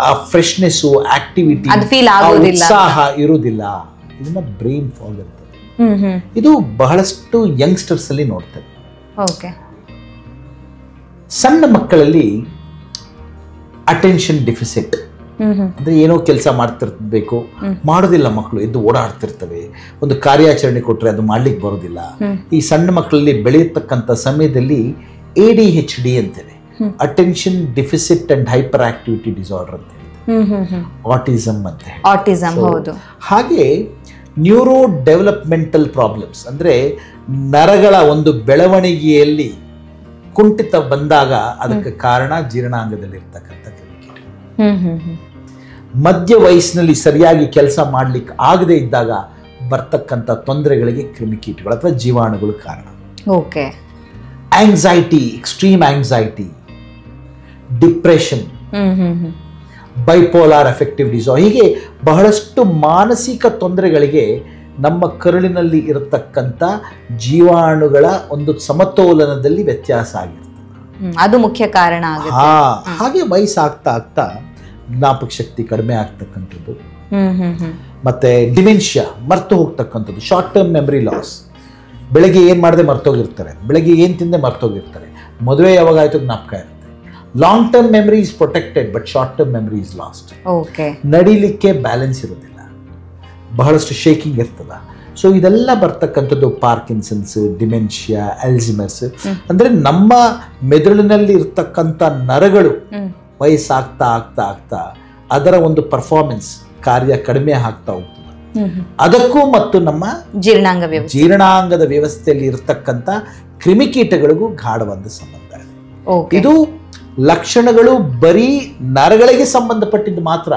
ಆ ಫ್ರೆಶ್ನೆಸ್ಸು, ಆಕ್ಟಿವಿಟಿ, ಉತ್ಸಾಹ ಇರುವುದಿಲ್ಲ. ಇದನ್ನ ಬ್ರೈನ್ ಫಾಗ್ ಅಂತ. ಇದು ಬಹಳಷ್ಟು ಯಂಗ್ಸ್ಟರ್ಸ್ ಅಲ್ಲಿ ನೋಡ್ತೇವೆ. ಸಣ್ಣ ಮಕ್ಕಳಲ್ಲಿ ಅಟೆನ್ಷನ್ ಡಿಫಿಸಿಟ್ ಅಂದ್ರೆ ಏನೋ ಕೆಲಸ ಮಾಡ್ತಿರ್ಬೇಕು, ಮಾಡೋದಿಲ್ಲ ಮಕ್ಕಳು, ಎದ್ದು ಓಡಾಡ್ತಿರ್ತವೆ. ಒಂದು ಕಾರ್ಯಾಚರಣೆ ಕೊಟ್ರೆ ಅದು ಮಾಡ್ಲಿಕ್ಕೆ ಬರೋದಿಲ್ಲ. ಈ ಸಣ್ಣ ಮಕ್ಕಳಲ್ಲಿ ಬೆಳೆಯತಕ್ಕಂಥ ಸಮಯದಲ್ಲಿ ADHD ಅಂತೇವೆ, attention deficit and hyper activity disorder ಅಂತ ಹೇಳ್ತೇವೆ, ಆಟಿಸಮ್ ಅಂತ ಹೇಳಿ. ಹಾಗೆ ನ್ಯೂರೋ ಡೆವಲಪ್ಮೆಂಟಲ್ ಪ್ರಾಬ್ಲಮ್ಸ್ ಅಂದ್ರೆ ನರಗಳ ಒಂದು ಬೆಳವಣಿಗೆಯಲ್ಲಿ ಕುಂಠಿತ ಬಂದಾಗ ಅದಕ್ಕೆ ಕಾರಣ ಜೀರ್ಣಾಂಗದಲ್ಲಿ ಇರ್ತಕ್ಕಂಥ ಕ್ರಿಮಿಕೀಟಗಳು. ಮಧ್ಯ ವಯಸ್ಸಿನಲ್ಲಿ ಸರಿಯಾಗಿ ಕೆಲಸ ಮಾಡ್ಲಿಕ್ಕೆ ಆಗದೆ ಇದ್ದಾಗ ಬರ್ತಕ್ಕಂಥ ತೊಂದರೆಗಳಿಗೆ ಕ್ರಿಮಿಕೀಟಗಳು ಅಥವಾ ಜೀವಾಣುಗಳು ಕಾರಣ. Anxiety, extreme anxiety, depression, bipolar affective disorder, ಹೀಗೆ ಬಹಳಷ್ಟು ಮಾನಸಿಕ ತೊಂದರೆಗಳಿಗೆ ನಮ್ಮ ಕರುಳಿನಲ್ಲಿ ಇರತಕ್ಕಂಥ ಜೀವಾಣುಗಳ ಒಂದು ಸಮತೋಲನದಲ್ಲಿ ವ್ಯತ್ಯಾಸ ಆಗಿರ್ತದೆ. ಅದು ಮುಖ್ಯ ಕಾರಣ. ಹಾಗೆ ವಯಸ್ಸಾಗ್ತಾ ಆಗ್ತಾ ಜ್ಞಾಪಕ ಶಕ್ತಿ ಕಡಿಮೆ ಆಗ್ತಕ್ಕಂಥದ್ದು, ಮತ್ತೆ ಡಿಮೆನ್ಷಿಯಾ, ಮರ್ತು ಹೋಗ್ತಕ್ಕಂಥದ್ದು, ಶಾರ್ಟ್ ಟರ್ಮ್ ಮೆಮರಿ ಲಾಸ್. ಬೆಳಗ್ಗೆ ಏನು ಮಾಡದೆ ಮರ್ತೋಗಿರ್ತಾರೆ, ಬೆಳಗ್ಗೆ ಏನು ತಿಂದೆ ಮರ್ತೋಗಿರ್ತಾರೆ, ಮದುವೆ ಯಾವಾಗ ಆಯಿತು ಜ್ಞಾಪಕ ಇರುತ್ತೆ. Long term memory is protected but short term memory is lost. ನಡಿಲಿಕ್ಕೆ ಬ್ಯಾಲೆನ್ಸ್ ಇರೋದಿಲ್ಲ, ಬಹಳಷ್ಟು ಶೇಕಿಂಗ್ ಇರ್ತದೆ. ಸೊ ಇದೆಲ್ಲ ಬರ್ತಕ್ಕಂಥದ್ದು ಪಾರ್ಕಿನ್ಸನ್ಸ್, ಡಿಮೆನ್ಷಿಯಾ, ಅಲ್ಝೈಮರ್ಸ್. ಅಂದರೆ ನಮ್ಮ ಮೆದುಳಿನಲ್ಲಿ ಇರ್ತಕ್ಕಂಥ ನರಗಳು ವಯಸ್ಸಾಗ್ತಾ ಆಗ್ತಾ ಆಗ್ತಾ ಅದರ ಒಂದು ಪರ್ಫಾರ್ಮೆನ್ಸ್ ಕಾರ್ಯ ಕಡಿಮೆ ಆಗ್ತಾ ಹೋಗ್ತದೆ. ಅದಕ್ಕೂ ಮತ್ತು ನಮ್ಮ ಜೀರ್ಣಾಂಗದ ವ್ಯವಸ್ಥೆಯಲ್ಲಿ ಇರತಕ್ಕಂಥ ಕ್ರಿಮಿಕೀಟಗಳಿಗೂ ಗಾಢವಾದ ಸಂಬಂಧ ಇದೆ. ಇದು ಲಕ್ಷಣಗಳು ಬರೀ ನರಗಳಿಗೆ ಸಂಬಂಧಪಟ್ಟಿದ್ದು ಮಾತ್ರ,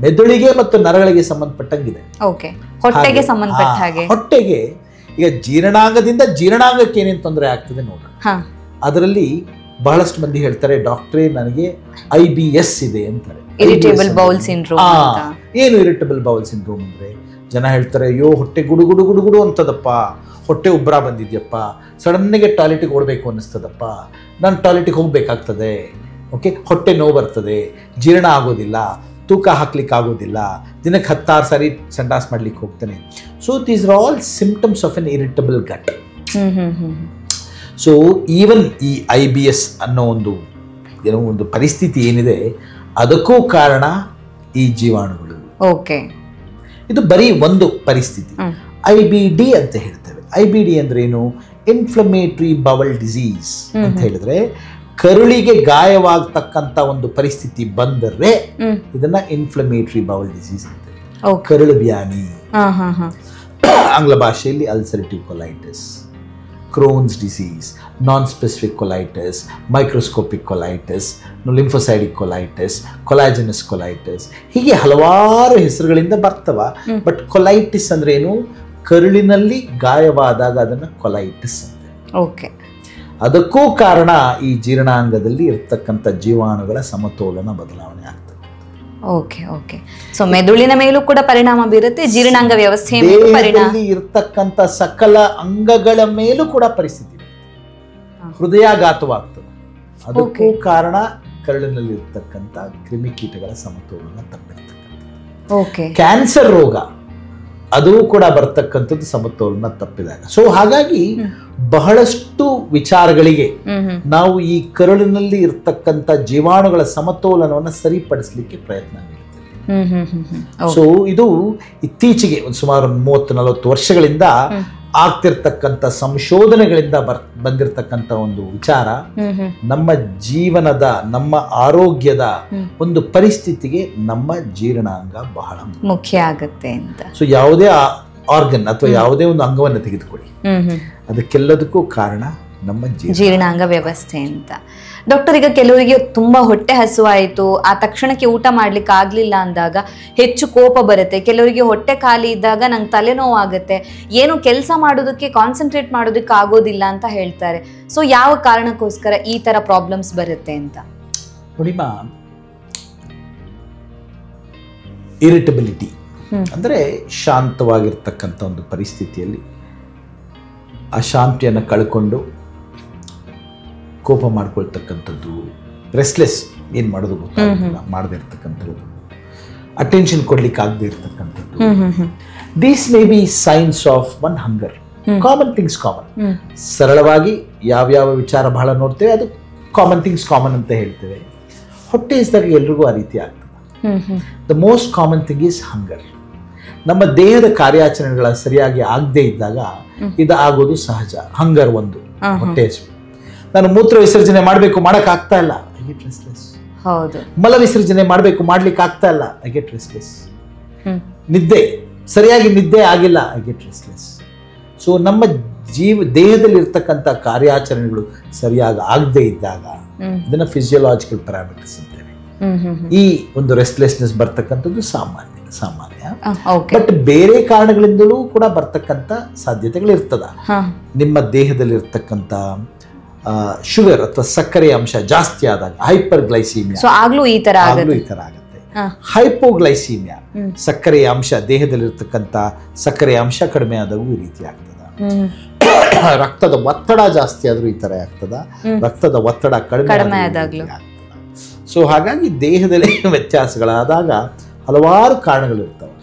ಮೆದುಳಿಗೆ ಮತ್ತು ನರಗಳಿಗೆ ಸಂಬಂಧಪಟ್ಟಂಗಿದೆ. ಹೊಟ್ಟೆಗೆ ಈಗ ಜೀರ್ಣಾಂಗದಿಂದ ಜೀರ್ಣಾಂಗಕ್ಕೆ ಏನೇನು ತೊಂದರೆ ಆಗ್ತದೆ ನೋಡೋಣ. ಅದರಲ್ಲಿ ಬಹಳಷ್ಟು ಮಂದಿ ಹೇಳ್ತಾರೆ, ಡಾಕ್ಟ್ರೇ ನನಗೆ IBS ಇದೆ ಅಂತಾರೆ. Irritable bowl syndrome. ಏನು ಇರಿಟೇಬಲ್ ಬೌಲ್ ಸಿಂಡ್ರೋಮ್ ಅಂದ್ರೆ? ಜನ ಹೇಳ್ತಾರೆ, ಅಯ್ಯೋ ಹೊಟ್ಟೆ ಗುಡು ಗುಡು ಗುಡು ಗುಡು ಅಂತದಪ್ಪ, ಹೊಟ್ಟೆ ಉಬ್ಬರ ಬಂದಿದ್ಯಪ್ಪ, ಸಡನ್ಗೆ ಟಾಯ್ಲೆಟಿಗೆ ಓಡಬೇಕು ಅನ್ನಿಸ್ತದಪ್ಪ, ನಾನು ಟಾಯ್ಲೆಟಿಗೆ ಹೋಗ್ಬೇಕಾಗ್ತದೆ, ಓಕೆ, ಹೊಟ್ಟೆ ನೋವು ಬರ್ತದೆ, ಜೀರ್ಣ ಆಗೋದಿಲ್ಲ, ತೂಕ ಹಾಕ್ಲಿಕ್ಕೆ ಆಗೋದಿಲ್ಲ, ದಿನಕ್ಕೆ 10 ಸಾರಿ ಸಂಡಾಸ್ ಮಾಡ್ಲಿಕ್ಕೆ ಹೋಗ್ತಾನೆ. So these are all symptoms of an irritable gut. So even ಈ IBS ಅನ್ನೋ ಒಂದು ಪರಿಸ್ಥಿತಿ ಏನಿದೆ, ಅದಕ್ಕೂ ಕಾರಣ ಈ ಜೀವಾಣುಗಳು. ಓಕೆ, ಇದು ಬರೀ ಒಂದು ಪರಿಸ್ಥಿತಿ. IBD ಅಂತ ಹೇಳ್ತೇವೆ. IBD ಅಂದ್ರೆ ಏನು? ಇನ್ಫ್ಲಮೇಟರಿ ಬವಲ್ ಡಿಸೀಸ್ ಅಂತ ಹೇಳಿದ್ರೆ, ಕರುಳಿಗೆ ಗಾಯವಾಗತಕ್ಕಂತ ಒಂದು ಪರಿಸ್ಥಿತಿ ಬಂದರೆ ಇದನ್ನ ಇನ್ಫ್ಲಮೇಟರಿ ಬವಲ್ ಡಿಸೀಸ್ ಅಂತೇವೆ. ಕರುಳು ಬ್ಯಾನಿ, ಆಂಗ್ಲ ಭಾಷೆಯಲ್ಲಿ ulcerative colitis, Crohn's disease, non specific colitis, microscopic colitis, lymphocytic colitis, collagenous colitis, ಹೀಗೆ ಹಲವಾರು ಹೆಸರುಗಳಿಂದ ಬರ್ತವ. ಬಟ್ ಕೊಲೈಟಿಸ್ ಅಂದ್ರೆ ಏನು? ಕರುಳಿನಲ್ಲಿ ಗಾಯವಾದಾಗ ಅದನ್ನು ಕೊಲೈಟಿಸ್ ಅಂತ. ಓಕೆ, ಅದಕ್ಕೂ ಕಾರಣ ಈ ಜೀರ್ಣಾಂಗದಲ್ಲಿ ಇರ್ತಕ್ಕಂಥ ಜೀವಾಣುಗಳ ಸಮತೋಲನ ಬದಲಾವಣೆ ಆಗ್ತದೆ. Okay okay. ಸೊ ಮೆದುಳಿನ ಮೇಲೂ ಕೂಡ ಪರಿಣಾಮ ಬೀರುತ್ತೆ, ಜೀರ್ಣಾಂಗ ವ್ಯವಸ್ಥೆ ಇರ್ತಕ್ಕಂಥ ಸಕಲ ಅಂಗಗಳ ಮೇಲೂ ಕೂಡ ಪರಿಸ್ಥಿತಿ, ಹೃದಯಾಘಾತವಾಗ್ತದೆ. ಅದಕ್ಕೂ ಕಾರಣ ಕರುಳಿನಲ್ಲಿ ಇರ್ತಕ್ಕಂಥ ಕ್ರಿಮಿಕೀಟಗಳ ಸಮತೋಲನ ತಪ್ಪಿರ್ತಕ್ಕಂಥ. ಓಕೆ, ಕ್ಯಾನ್ಸರ್ ರೋಗ ಅದು ಕೂಡ ಬರ್ತಕ್ಕಂಥದ್ದು ಸಮತೋಲನ ತಪ್ಪಿದಾಗ. ಸೊ ಹಾಗಾಗಿ ಬಹಳಷ್ಟು ವಿಚಾರಗಳಿಗೆ ನಾವು ಈ ಕರುಳಿನಲ್ಲಿ ಇರ್ತಕ್ಕಂಥ ಜೀವಾಣುಗಳ ಸಮತೋಲನವನ್ನು ಸರಿಪಡಿಸಲಿಕ್ಕೆ ಪ್ರಯತ್ನ ಮಾಡ್ತೇವೆ. ಸೊ ಇದು ಇತ್ತೀಚೆಗೆ ಒಂದು ಸುಮಾರು 30-40 ವರ್ಷಗಳಿಂದ ಆಗ್ತಿರ್ತಕ್ಕಂಥ ಸಂಶೋಧನೆಗಳಿಂದ ಬಂದಿರತಕ್ಕಂಥ ಒಂದು ವಿಚಾರ. ನಮ್ಮ ಜೀವನದ, ನಮ್ಮ ಆರೋಗ್ಯದ ಒಂದು ಪರಿಸ್ಥಿತಿಗೆ ನಮ್ಮ ಜೀರ್ಣಾಂಗ ಬಹಳ ಮುಖ್ಯ ಆಗುತ್ತೆ ಅಂತ. ಸೊ ಯಾವುದೇ ಆರ್ಗನ್ ಅಥವಾ ಯಾವುದೇ ಒಂದು ಅಂಗವನ್ನು ತೆಗೆದುಕೊಳ್ಳಿ, ಅದಕ್ಕೆಲ್ಲದಕ್ಕೂ ಕಾರಣ ನಮ್ಮ ಜೀರ್ಣಾಂಗ ವ್ಯವಸ್ಥೆ ಅಂತ. ಡಾಕ್ಟರ್, ಈಗ ಕೆಲವರಿಗೆ ತುಂಬಾ ಹೊಟ್ಟೆ ಹಸುವಾಯಿತು, ಆ ತಕ್ಷಣಕ್ಕೆ ಊಟ ಮಾಡ್ಲಿಕ್ಕೆ ಆಗ್ಲಿಲ್ಲ ಅಂದಾಗ ಹೆಚ್ಚು ಕೋಪ ಬರುತ್ತೆ. ಕೆಲವರಿಗೆ ಹೊಟ್ಟೆ ಖಾಲಿ ಇದ್ದಾಗ ನಂಗೆ ತಲೆನೋವು ಆಗುತ್ತೆ, ಏನು ಕೆಲಸ ಮಾಡೋದಕ್ಕೆ ಕಾನ್ಸಂಟ್ರೇಟ್ ಮಾಡೋದಕ್ಕೆ ಆಗೋದಿಲ್ಲ ಅಂತ ಹೇಳ್ತಾರೆ. ಸೊ ಯಾವ ಕಾರಣಕ್ಕೋಸ್ಕರ ಈ ತರ ಪ್ರಾಬ್ಲಮ್ಸ್ ಬರುತ್ತೆ ಅಂತ? ನೋಡಿಮ್ಮ, ಇರಿಟಬಿಲಿಟಿ ಅಂದ್ರೆ ಶಾಂತವಾಗಿರ್ತಕ್ಕಂಥ ಒಂದು ಪರಿಸ್ಥಿತಿಯಲ್ಲಿ ಆ ಶಾಂತಿಯನ್ನು ಕಳ್ಕೊಂಡು ಕೋಪ ಮಾಡ್ಕೊಳ್ತಕ್ಕಂಥದ್ದು, ರೆಸ್ಟ್ಲೆಸ್, ಏನು ಮಾಡೋದು ಗೊತ್ತಾಗೋದಿಲ್ಲ, ಮಾಡದೇ ಇರ್ತಕ್ಕಂಥದ್ದು, ಅಟೆನ್ಷನ್ ಕೊಡ್ಲಿಕ್ಕೆ ಆಗದೆ ಇರ್ತಕ್ಕಂಥದ್ದು. These may be science of one hunger. Common things common. ಸರಳವಾಗಿ ಯಾವ್ಯಾವ ವಿಚಾರ ಬಹಳ ನೋಡ್ತೇವೆ ಅದು ಕಾಮನ್ ಥಿಂಗ್ಸ್ ಕಾಮನ್ ಅಂತ ಹೇಳ್ತೇವೆ. ಹೊಟ್ಟೆ ಇದ್ದಾಗ ಎಲ್ರಿಗೂ ಆ ರೀತಿ ಆಗ್ತದೆ. The most common thing is hunger. ನಮ್ಮ ದೇಹದ ಕಾರ್ಯಾಚರಣೆಗಳ ಸರಿಯಾಗಿ ಆಗದೆ ಇದ್ದಾಗ ಇದು ಆಗೋದು ಸಹಜ. ಹಂಗರ್ ಒಂದು, ಹೊಟ್ಟೆ ಹಸಿವು. ನಾನು ಮೂತ್ರ ವಿಸರ್ಜನೆ ಮಾಡಬೇಕು, ಮಾಡಕ್ ಆಗ್ತಾ ಇಲ್ಲ, ಐ ಗೆಟ್ ರೆಸ್ಟ್ಲೆಸ್. ಮಲ ವಿಸರ್ಜನೆ ಮಾಡಬೇಕು, ಮಾಡ್ಲಿಕ್ಕೆ ಆಗ್ತಾ ಇಲ್ಲ, ಐ ಗೆಟ್ ರೆಸ್ಟ್ಲೆಸ್. ನಿದ್ದೆ ಸರಿಯಾಗಿ ನಿದ್ದೆ ಆಗಿಲ್ಲ, ಐ ಗೆಟ್ ರೆಸ್ಟ್ಲೆಸ್. ಸೊ ನಮ್ಮ ದೇಹದಲ್ಲಿ ಇರ್ತಕ್ಕಂಥ ಕಾರ್ಯಾಚರಣೆಗಳು ಸರಿಯಾಗಿ ಆಗದೆ ಇದ್ದಾಗ ಇದನ್ನ ಫಿಸಿಯೋಲಾಜಿಕಲ್ ಪ್ಯಾರಾಮೀಟರ್ಸ್ ಅಂತೇವೆ. ಈ ಒಂದು ರೆಸ್ಟ್ಲೆಸ್ನೆಸ್ ಬರ್ತಕ್ಕಂಥದ್ದು ಸಾಮಾನ್ಯ. ಬಟ್ ಬೇರೆ ಕಾರಣಗಳಿಂದಲೂ ಕೂಡ ಬರ್ತಕ್ಕಂಥ ಸಾಧ್ಯತೆಗಳಿರ್ತದ. ನಿಮ್ಮ ದೇಹದಲ್ಲಿ ಇರ್ತಕ್ಕಂಥ ಶುಗರ್ ಅಥವಾ ಸಕ್ಕರೆ ಅಂಶ ಜಾಸ್ತಿ ಆದಾಗ ಹೈಪರ್ ಗ್ಲೈಸೀಮಿಯಾ ಆಗ್ಲೂ ಈ ತರ ಆಗುತ್ತೆ. ಹೈಪೋಗ್ಲೈಸೀಮಿಯಾ, ಸಕ್ಕರೆಯ ಅಂಶ ದೇಹದಲ್ಲಿರ್ತಕ್ಕಂಥ ಸಕ್ಕರೆಯ ಅಂಶ ಕಡಿಮೆ ಆದಾಗೂ ಈ ರೀತಿ ಆಗ್ತದ. ರಕ್ತದ ಒತ್ತಡ ಜಾಸ್ತಿ ಆದ್ರೂ ಈ ತರ ಆಗ್ತದ. ರಕ್ತದ ಒತ್ತಡ ಕಡಿಮೆ ಆದಾಗ್ಲೂ ಆಗ್ತದ. ಸೊ ಹಾಗಾಗಿ ದೇಹದಲ್ಲಿ ವ್ಯತ್ಯಾಸಗಳಾದಾಗ ಹಲವಾರು ಕಾರಣಗಳಿರ್ತವೆ.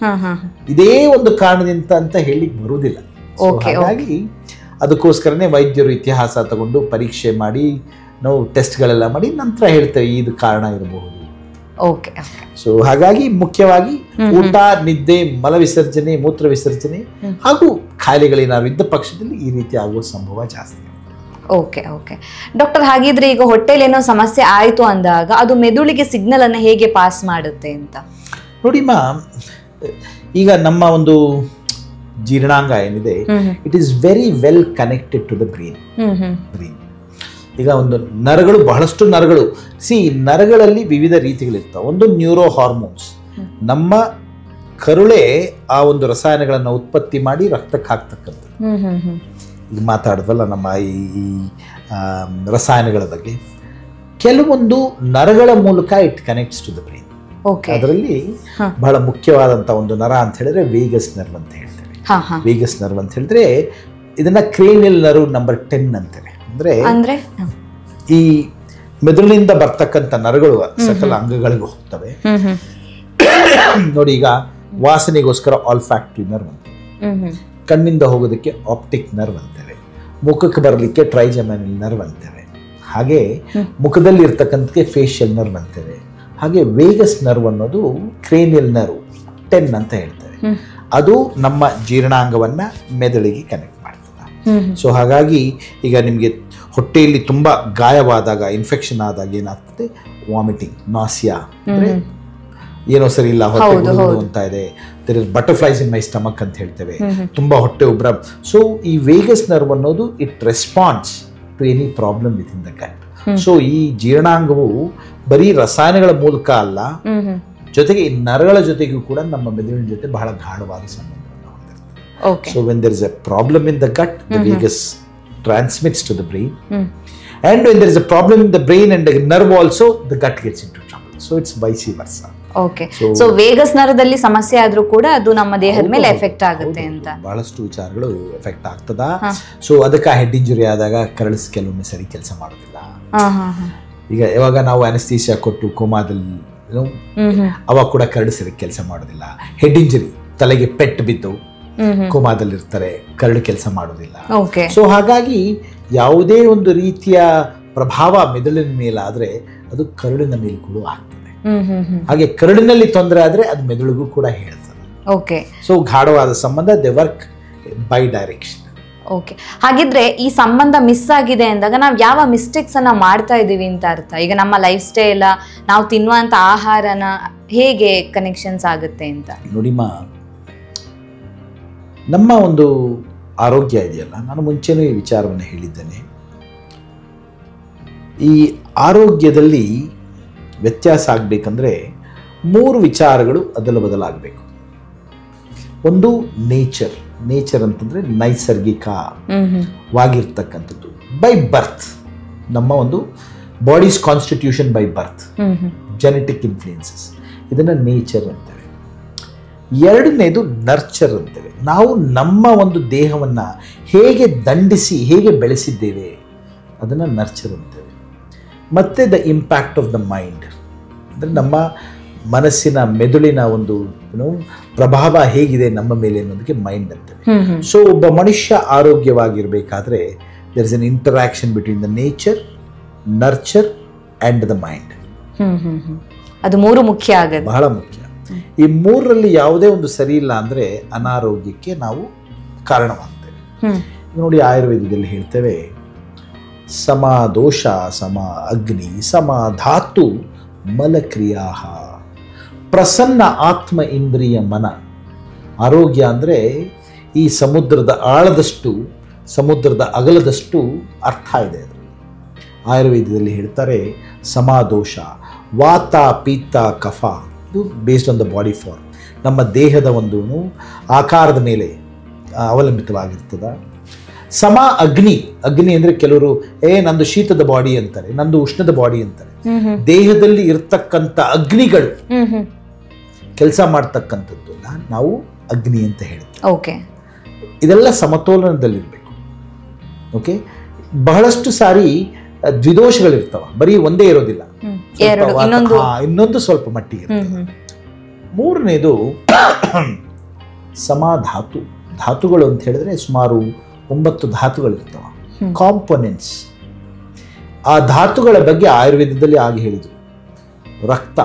ಇದೇ ಒಂದು ಕಾರಣದಿಂದ ಅಂತ ಹೇಳಿಕ್ ಬರುವುದಿಲ್ಲ. ಹಾಗಾಗಿ ಅದಕ್ಕೋಸ್ಕರನೇ ವೈದ್ಯರು ಇತಿಹಾಸ ತಗೊಂಡು ಪರೀಕ್ಷೆ ಮಾಡಿ ನಾವು ಟೆಸ್ಟ್ಗಳೆಲ್ಲ ಮಾಡಿ ನಂತರ ಹೇಳ್ತೇವೆ ಇದು ಕಾರಣ ಇರಬಹುದು. ಓಕೆ. ಸೊ ಹಾಗಾಗಿ ಮುಖ್ಯವಾಗಿ ಊಟ, ನಿದ್ದೆ, ಮಲ ವಿಸರ್ಜನೆ, ಮೂತ್ರ ವಿಸರ್ಜನೆ ಹಾಗೂ ಕಾಯಿಲೆಗಳೇನಾದ್ರು ಇದ್ದ ಪಕ್ಷದಲ್ಲಿ ಈ ರೀತಿ ಆಗುವ ಸಂಭವ ಜಾಸ್ತಿ. ಓಕೆ ಓಕೆ ಡಾಕ್ಟರ್, ಹಾಗಿದ್ರೆ ಈಗ ಹೊಟ್ಟೆಲಿ ಏನೋ ಸಮಸ್ಯೆ ಆಯಿತು ಅಂದಾಗ ಅದು ಮೆದುಳಿಗೆ ಸಿಗ್ನಲ್ ಅನ್ನು ಹೇಗೆ ಪಾಸ್ ಮಾಡುತ್ತೆ ಅಂತ? ನೋಡಿಮ್ಮ, ಈಗ ನಮ್ಮ ಒಂದು ಜೀರ್ಣಾಂಗ ಏನಿದೆ, it is very well connected to the brain. ಈಗ ಒಂದು ನರಗಳು, ಬಹಳಷ್ಟು ನರಗಳು, ನರಗಳಲ್ಲಿ ವಿವಿಧ ರೀತಿಗಳಿರ್ತಾವೆ. ಒಂದು ನ್ಯೂರೋ ಹಾರ್ಮೋನ್ಸ್, ನಮ್ಮ ಕರುಳೆ ಆ ಒಂದು ರಸಾಯನಗಳನ್ನು ಉತ್ಪತ್ತಿ ಮಾಡಿ ರಕ್ತಕ್ಕೆ ಹಾಕ್ತಕ್ಕಂಥದ್ದು. ಈಗ ಮಾತಾಡಿದ್ವಲ್ಲ ನಮ್ಮ ಈ ರಸಾಯನಗಳ ಬಗ್ಗೆ, ಕೆಲವೊಂದು ನರಗಳ ಮೂಲಕ it connects to the brain. ಅದರಲ್ಲಿ ಬಹಳ ಮುಖ್ಯವಾದಂಥ ಒಂದು ನರ ಅಂತ ಹೇಳಿದ್ರೆ ವೇಗಸ್ ನರ್ವ್ ಅಂತ ಹೇಳ್ತೇವೆ. ವೇಗಸ್ ನರ್ವ್ ಅಂತ ಹೇಳಿದ್ರೆ ಇದನ್ನ ಕ್ರೇನಿಯಲ್ ನರ್ವ್ ನಂಬರ್ 10 ಅಂತೇವೆ. ಅಂದ್ರೆ ಈ ಮೆದುಳಿನಿಂದ ಬರ್ತಕ್ಕಂಥ ನರಗಳು ಸಕಲ ಅಂಗಗಳಿಗೂ ಹೋಗ್ತವೆ. ನೋಡಿ, ಈಗ ವಾಸನೆಗೋಸ್ಕರ ಆಲ್ಫ್ಯಾಕ್ಟರಿ ನರ್ವ್ ಅಂತೇವೆ, ಕಣ್ಣಿಂದ ಹೋಗೋದಕ್ಕೆ ಆಪ್ಟಿಕ್ ನರ್ವ್ ಅಂತೇವೆ, ಮುಖಕ್ಕೆ ಬರಲಿಕ್ಕೆ ಟ್ರೈಜೆಮಿನಲ್ ನರ್ವ್ ಅಂತೇವೆ, ಹಾಗೆ ಮುಖದಲ್ಲಿ ಇರ್ತಕ್ಕಂಥಕ್ಕೆ ಫೇಶಿಯಲ್ ನರ್ವ್ ಅಂತೇವೆ. ಹಾಗೆ ವೇಗಸ್ ನರ್ವ್ ಅನ್ನೋದು ಕ್ರೇನಿಯಲ್ ನರ್ವ್ 10 ಅಂತ ಹೇಳ್ತೇವೆ. ಅದು ನಮ್ಮ ಜೀರ್ಣಾಂಗವನ್ನ ಮೆದುಳಿಗೆ ಕನೆಕ್ಟ್ ಮಾಡ್ತದೆ. ಸೊ ಹಾಗಾಗಿ ಈಗ ನಿಮಗೆ ಹೊಟ್ಟೆಯಲ್ಲಿ ತುಂಬ ಗಾಯವಾದಾಗ, ಇನ್ಫೆಕ್ಷನ್ ಆದಾಗ ಏನಾಗ್ತದೆ, ವಾಮಿಟಿಂಗ್, ನಾಸಿಯಾ, ಅಂದರೆ ಏನೋ ಸರಿ ಇಲ್ಲ, ಹೊಟ್ಟೆ ಅಂತ ಇದೆ, there is butterflies in my stomach ಅಂತ ಹೇಳ್ತೇವೆ, ತುಂಬ ಹೊಟ್ಟೆ ಉಬ್ರ. ಸೊ ಈ ವೇಗಸ್ ನರ್ವ್ ಅನ್ನೋದು it responds to any problem with in the gut. So ಈ ಜೀರ್ಣಾಂಗವು ಬರೀ ರಸಾಯನಗಳ ಮೂಲಕ ಅಲ್ಲ, ಜೊತೆಗೆ ಈ ನರಗಳ ಜೊತೆಗೂ ಕೂಡ ನಮ್ಮ ಮೆದುಳಿನ ಜೊತೆ ಬಹಳ ಗಾಢವಾದ ಸಂಬಂಧವನ್ನು ಹೊಂದಿರ್ತದೆ. So when there is a problem in the gut, the vagus transmits to the brain, and when there is a problem in the brain and the nerve also, the gut gets into trouble. So it's vice versa. Okay. So vagus ನರದಲ್ಲಿ ಸಮಸ್ಯೆ ಆದ್ರೂ ಕೂಡ ಅದು ನಮ್ಮ ದೇಹದ ಮೇಲೆ ಎಫೆಕ್ಟ್ ಆಗುತ್ತೆ ಅಂತ ಬಹಳಷ್ಟು ವಿಚಾರಗಳು ಎಫೆಕ್ಟ್ ಆಗ್ತದ. ಸೊ ಅದಕ್ಕೆ ಹೆಡ್ ಇಂಜುರಿ ಆದಾಗ ಕರಳಿಸ್ ಕೆಲವೊಮ್ಮೆ ಸರಿ ಕೆಲಸ ಮಾಡೋದಿಲ್ಲ. ಈಗ ಯಾವಾಗ ನಾವು ಅನೆಸ್ಥೀಸಿಯಾ ಕೊಟ್ಟು ಕೋಮಾದಲ್ಲಿ ಅವಾಗ ಕೂಡ ಕರಳು ಸರಿ ಕೆಲಸ ಮಾಡೋದಿಲ್ಲ. ಹೆಡ್ ಇಂಜುರಿ, ತಲೆಗೆ ಪೆಟ್ಟು ಬಿದ್ದು ಕೋಮಾದಲ್ಲಿರ್ತಾರೆ, ಕರಳು ಕೆಲಸ ಮಾಡೋದಿಲ್ಲ. ಸೊ ಹಾಗಾಗಿ ಯಾವುದೇ ಒಂದು ರೀತಿಯ ಪ್ರಭಾವ ಮೆದುಳಿನ ಮೇಲಾದ್ರೆ ಅದು ಕರುಳಿನ ಮೇಲೆ ಕೂಡ ಆಗ್ತದೆ. ಹಾಗೆ ಕರುಳಿನಲ್ಲಿ ತೊಂದರೆ ಆದ್ರೆ ಅದು ಮೆದುಳಿಗೂ ಕೂಡ ಹೇಳ್ತದೆ. ಸೊ ಗಾಢವಾದ ಸಂಬಂಧ, they work by direction. Okay, ಹಾಗಿದ್ರೆ ಈ ಸಂಬಂಧ ಮಿಸ್ ಆಗಿದೆ ಅಂದಾಗ ನಾವು ಯಾವ ಮಿಸ್ಟೇಕ್ಸ್ ಅನ್ನ ಮಾಡ್ತಾ ಇದೀವಿ ಅಂತ ಅರ್ಥ? ಈಗ ನಮ್ಮ ಲೈಫ್ ಸ್ಟೈಲ್, ನಾವು ತಿನ್ನುವಂತ ಆಹಾರನ ಹೇಗೆ ಕನೆಕ್ಷನ್ಸ್ ಆಗುತ್ತೆ ಅಂತ ನೋಡಿಮ್ಮ. ನಮ್ಮ ಒಂದು ಆರೋಗ್ಯ ಇದೆಯಲ್ಲ, ನಾನು ಮುಂಚೆನೂ ಈ ವಿಚಾರವನ್ನು ಹೇಳಿದ್ದೇನೆ. ಈ ಆರೋಗ್ಯದಲ್ಲಿ ವ್ಯತ್ಯಾಸ ಆಗಬೇಕಂದ್ರೆ 3 ವಿಚಾರಗಳು ಅದಲು ಬದಲಾಗಬೇಕು. ಒಂದು ನೇಚರ್. ನೇಚರ್ ಅಂತಂದ್ರೆ ನೈಸರ್ಗಿಕವಾಗಿರ್ತಕ್ಕಂಥದ್ದು, ಬೈ ಬರ್ತ್, ನಮ್ಮ ಒಂದು bodies constitution by birth, genetic influences, ಇದನ್ನು ನೇಚರ್ ಅಂತೇವೆ. ಎರಡನೇದು ನರ್ಚರ್ ಅಂತೇವೆ. ನಾವು ನಮ್ಮ ಒಂದು ದೇಹವನ್ನು ಹೇಗೆ ದಂಡಿಸಿ ಹೇಗೆ ಬೆಳೆಸಿದ್ದೇವೆ ಅದನ್ನು ನರ್ಚರ್ ಅಂತೇವೆ. ಮತ್ತು the impact of the mind, ಅಂದರೆ ನಮ್ಮ ಮನಸ್ಸಿನ, ಮೆದುಳಿನ ಒಂದು ಪ್ರಭಾವ ಹೇಗಿದೆ ನಮ್ಮ ಮೇಲೆ ಅನ್ನೋದಕ್ಕೆ ಮೈಂಡ್ ಅಂತೇವೆ. ಸೊ ಒಬ್ಬ ಮನುಷ್ಯ ಆರೋಗ್ಯವಾಗಿರಬೇಕಾದ್ರೆ there is an interaction between the nature, nurture and the mind. ಅದು 3 ಮುಖ್ಯ ಆಗುತ್ತೆ, ಬಹಳ ಮುಖ್ಯ. ಈ 3ರಲ್ಲಿ ಯಾವುದೇ ಒಂದು ಸರಿ ಇಲ್ಲ ಅಂದರೆ ಅನಾರೋಗ್ಯಕ್ಕೆ ನಾವು ಕಾರಣವಾಗ್ತೇವೆ. ನೋಡಿ, ಆಯುರ್ವೇದದಲ್ಲಿ ಹೇಳ್ತೇವೆ, ಸಮ ದೋಷ ಸಮ ಅಗ್ನಿ ಸಮ ಧಾತು ಮಲಕ್ರಿಯಾ ಪ್ರಸನ್ನ ಆತ್ಮ ಇಂದ್ರಿಯ ಮನ. ಆರೋಗ್ಯ ಅಂದರೆ ಈ ಸಮುದ್ರದ ಆಳದಷ್ಟು, ಸಮುದ್ರದ ಅಗಲದಷ್ಟು ಅರ್ಥ ಇದೆ ಅದರಲ್ಲಿ. ಆಯುರ್ವೇದದಲ್ಲಿ ಹೇಳ್ತಾರೆ ಸಮಾದೋಷ, ವಾತ ಪಿತ್ತ ಕಫ, ಇದು based on the body form, ನಮ್ಮ ದೇಹದ ಒಂದು ಆಕಾರದ ಮೇಲೆ ಅವಲಂಬಿತವಾಗಿರ್ತದ. ಸಮ ಅಗ್ನಿ. ಅಗ್ನಿ ಅಂದರೆ ಕೆಲವರು ನಂದು ಶೀತದ ಬಾಡಿ ಅಂತಾರೆ, ನಂದು ಉಷ್ಣದ ಬಾಡಿ ಅಂತಾರೆ. ದೇಹದಲ್ಲಿ ಇರ್ತಕ್ಕಂಥ ಅಗ್ನಿಗಳು ಕೆಲಸ ಮಾಡ್ತಕ್ಕಂಥದ್ದನ್ನ ನಾವು ಅಗ್ನಿ ಅಂತ ಹೇಳ್ತೀವಿ. ಇದೆಲ್ಲ ಸಮತೋಲನದಲ್ಲಿರಬೇಕು. ಓಕೆ, ಬಹಳಷ್ಟು ಸಾರಿ ದ್ವಿದೋಷಗಳಿರ್ತಾವ, ಬರೀ ಒಂದೇ ಇರೋದಿಲ್ಲ, ಇನ್ನೊಂದು ಸ್ವಲ್ಪ ಮಟ್ಟಿಗೆ. ಮೂರನೇದು ಸಮಾಧಾತು. ಧಾತುಗಳು ಅಂತ ಹೇಳಿದ್ರೆ ಸುಮಾರು 9 ಧಾತುಗಳಿರ್ತಾವ, ಕಾಂಪೊನೆಂಟ್ಸ್. ಆ ಧಾತುಗಳ ಬಗ್ಗೆ ಆಯುರ್ವೇದದಲ್ಲಿ ಆಗಿ ಹೇಳಿದರು. ರಕ್ತ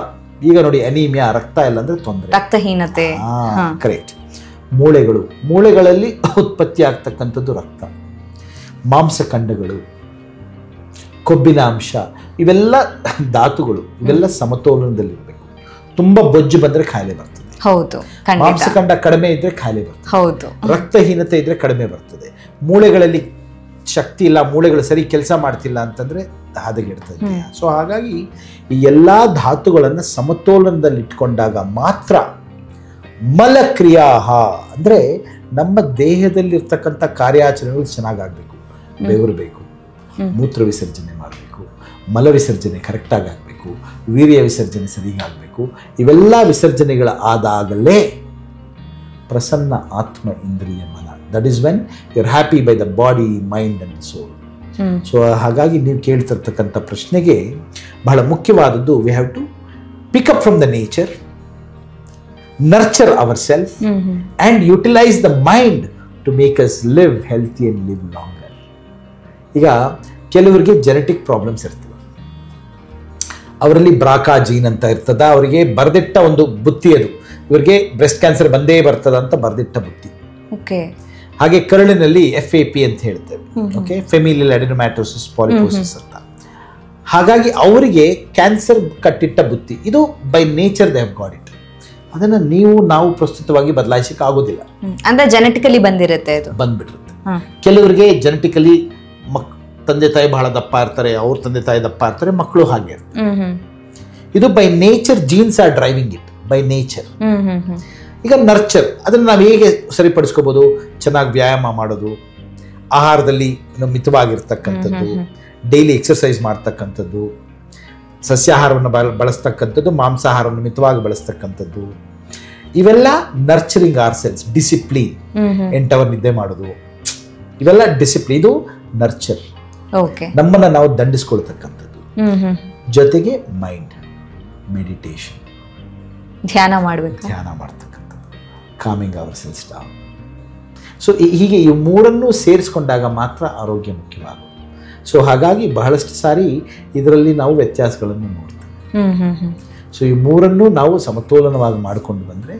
ಈಗ ನೋಡಿ ಅನೀಮಿಯಾ, ರಕ್ತ ಇಲ್ಲ ಅಂದರೆ ತೊಂದರೆ, ರಕ್ತಹೀನತೆ. ಕರೆಕ್ಟ್. ಮೂಳೆಗಳಲ್ಲಿ ಉತ್ಪತ್ತಿ ಆಗ್ತಕ್ಕಂಥದ್ದು ರಕ್ತ, ಮಾಂಸಖಂಡಗಳು, ಕೊಬ್ಬಿನ ಅಂಶ, ಇವೆಲ್ಲ ಧಾತುಗಳು, ಇವೆಲ್ಲ ಸಮತೋಲನದಲ್ಲಿರಬೇಕು. ತುಂಬ ಬೊಜ್ಜು ಬಂದರೆ ಕಾಯಿಲೆ ಬರ್ತದೆ. ಹೌದು, ಮಾಂಸಖಂಡ ಕಡಿಮೆ ಇದ್ರೆ ಕಾಯಿಲೆ ಬರ್ತದೆ. ಹೌದು, ರಕ್ತಹೀನತೆ ಇದ್ರೆ ಕಡಿಮೆ ಬರ್ತದೆ. ಮೂಳೆಗಳಲ್ಲಿ ಶಕ್ತಿ ಇಲ್ಲ, ಮೂಳೆಗಳು ಸರಿ ಕೆಲಸ ಮಾಡ್ತಿಲ್ಲ ಅಂತಂದ್ರೆ ಹದಗೆಡ್ತದೆ. ಸೊ ಹಾಗಾಗಿ ಈ ಎಲ್ಲ ಧಾತುಗಳನ್ನು ಸಮತೋಲನದಲ್ಲಿ ಇಟ್ಕೊಂಡಾಗ ಮಾತ್ರ ಮಲಕ್ರಿಯಾ ಅಂದರೆ ನಮ್ಮ ದೇಹದಲ್ಲಿರ್ತಕ್ಕಂಥ ಕಾರ್ಯಾಚರಣೆಗಳು ಚೆನ್ನಾಗಾಗಬೇಕು. ಬೆವರು ಬೇಕು, ಮೂತ್ರ ವಿಸರ್ಜನೆ ಮಾಡಬೇಕು, ಮಲ ವಿಸರ್ಜನೆ ಕರೆಕ್ಟಾಗಿ ಆಗಬೇಕು, ವೀರ್ಯ ವಿಸರ್ಜನೆ ಸರಿಯಾಗಬೇಕು. ಇವೆಲ್ಲ ವಿಸರ್ಜನೆಗಳ ಆದಾಗಲೇ ಪ್ರಸನ್ನ ಆತ್ಮ ಇಂದ್ರಿಯ ಮನ. That is when you are happy by the body, mind and soul. So ಹಾಗಾಗಿ ನೀವು ಕೇಳ್ತಿರ್ತಕ್ಕಂಥ ಪ್ರಶ್ನೆಗೆ ಬಹಳ ಮುಖ್ಯವಾದದ್ದು, we have to pick up from the nature, nurture our self and utilise the mind to make us live healthy and live longer. ಈಗ ಕೆಲವರಿಗೆ ಜೆನೆಟಿಕ್ ಪ್ರಾಬ್ಲಮ್ಸ್ ಇರ್ತದೆ, ಅವರಲ್ಲಿ ಬ್ರಾಕಾ ಜೀನ್ ಅಂತ ಇರ್ತದ, ಅವರಿಗೆ ಬರೆದಿಟ್ಟ ಒಂದು ಬುತ್ತಿ ಅದು, ಇವರಿಗೆ ಬ್ರೆಸ್ಟ್ ಕ್ಯಾನ್ಸರ್ ಬಂದೇ ಬರ್ತದ ಅಂತ ಬರೆದಿಟ್ಟ ಬುತ್ತಿ. ಹಾಗೆ ಕರುಳಿನಲ್ಲಿ FAP ಅಂತ ಹೇಳ್ತೇವೆ, ಓಕೆ, ಫೆಮಿಲಿಯಲ್ ಅಡೆನೊಮ್ಯಾಟೋಸಿಸ್ ಪಾಲಿಪೋಸಿಸ್ ಅಂತ. ಹಾಗಾಗಿ ಅವರಿಗೆ ಕ್ಯಾನ್ಸರ್ ಕಟ್ಟಿಟ್ಟ ಬುತ್ತಿ, ಇದು by nature they have got it. ಅದನ್ನು ನಾವು ಪ್ರಸ್ತುತವಾಗಿ ಬದಲಾಯಿಸಕ್ಕೆ ಆಗೋದಿಲ್ಲ, ಅಂದ್ರೆ ಜೆನೆಟಿಕಲಿ ಬಂದಿರುತ್ತೆ, ಅದು ಬಂದ್ಬಿಟ್ಟಿರುತ್ತೆ. ಕೆಲವರಿಗೆ ಜೆನೆಟಿಕಲಿ ತಂದೆ ತಾಯಿ ಬಹಳ ದಪ್ಪ ಇರ್ತಾರೆ, ಅವ್ರ ತಂದೆ ತಾಯಿ ದಪ್ಪ ಇರ್ತಾರೆ, ಮಕ್ಕಳು ಹಾಗೆ ಇರ್ತಾರೆ. ಇದು by nature, jeans R driving it by nature. ಈಗ ನರ್ಚರ್, ಅದನ್ನು ನಾವು ಹೇಗೆ ಸರಿಪಡಿಸ್ಕೋಬೋದು? ಚೆನ್ನಾಗಿ ವ್ಯಾಯಾಮ ಮಾಡೋದು, ಆಹಾರದಲ್ಲಿ ಮಿತವಾಗಿರ್ತಕ್ಕಂಥದ್ದು, ಡೈಲಿ ಎಕ್ಸರ್ಸೈಸ್ ಮಾಡ್ತಕ್ಕಂಥದ್ದು, ಸಸ್ಯಾಹಾರವನ್ನು ಬಳಸ್ತಕ್ಕಂಥದ್ದು, ಮಾಂಸಾಹಾರವನ್ನು ಮಿತವಾಗಿ ಬಳಸ್ತಕ್ಕಂಥದ್ದು, ಇವೆಲ್ಲ nurturing ourselves. Discipline, 8 hour ನಿದ್ದೆ ಮಾಡೋದು, ಇವೆಲ್ಲ ಡಿಸಿಪ್ಲಿನ್, ಇದು ನರ್ಚರ್. ನಮ್ಮನ್ನು ನಾವು ದಂಡಿಸ್ಕೊಳ್ತಕ್ಕಂಥದ್ದು. ಜೊತೆಗೆ ಮೈಂಡ್ ಮೆಡಿಟೇಷನ್, ಧ್ಯಾನ ಮಾಡ್ತಕ್ಕಂಥದ್ದು, calming ourselves down. So ಹೀಗೆ ಈ ಮೂರನ್ನು ಸೇರಿಸ್ಕೊಂಡಾಗ ಮಾತ್ರ ಆರೋಗ್ಯ ಮುಖ್ಯವಾಗುತ್ತೆ. ಸೊ ಹಾಗಾಗಿ ಬಹಳಷ್ಟು ಸಾರಿ ಇದರಲ್ಲಿ ನಾವು ವ್ಯತ್ಯಾಸಗಳನ್ನು ನೋಡ್ತೇವೆ. ಸೊ ಈ ಮೂರನ್ನು ನಾವು ಸಮತೋಲನವಾಗಿ ಮಾಡಿಕೊಂಡು ಬಂದರೆ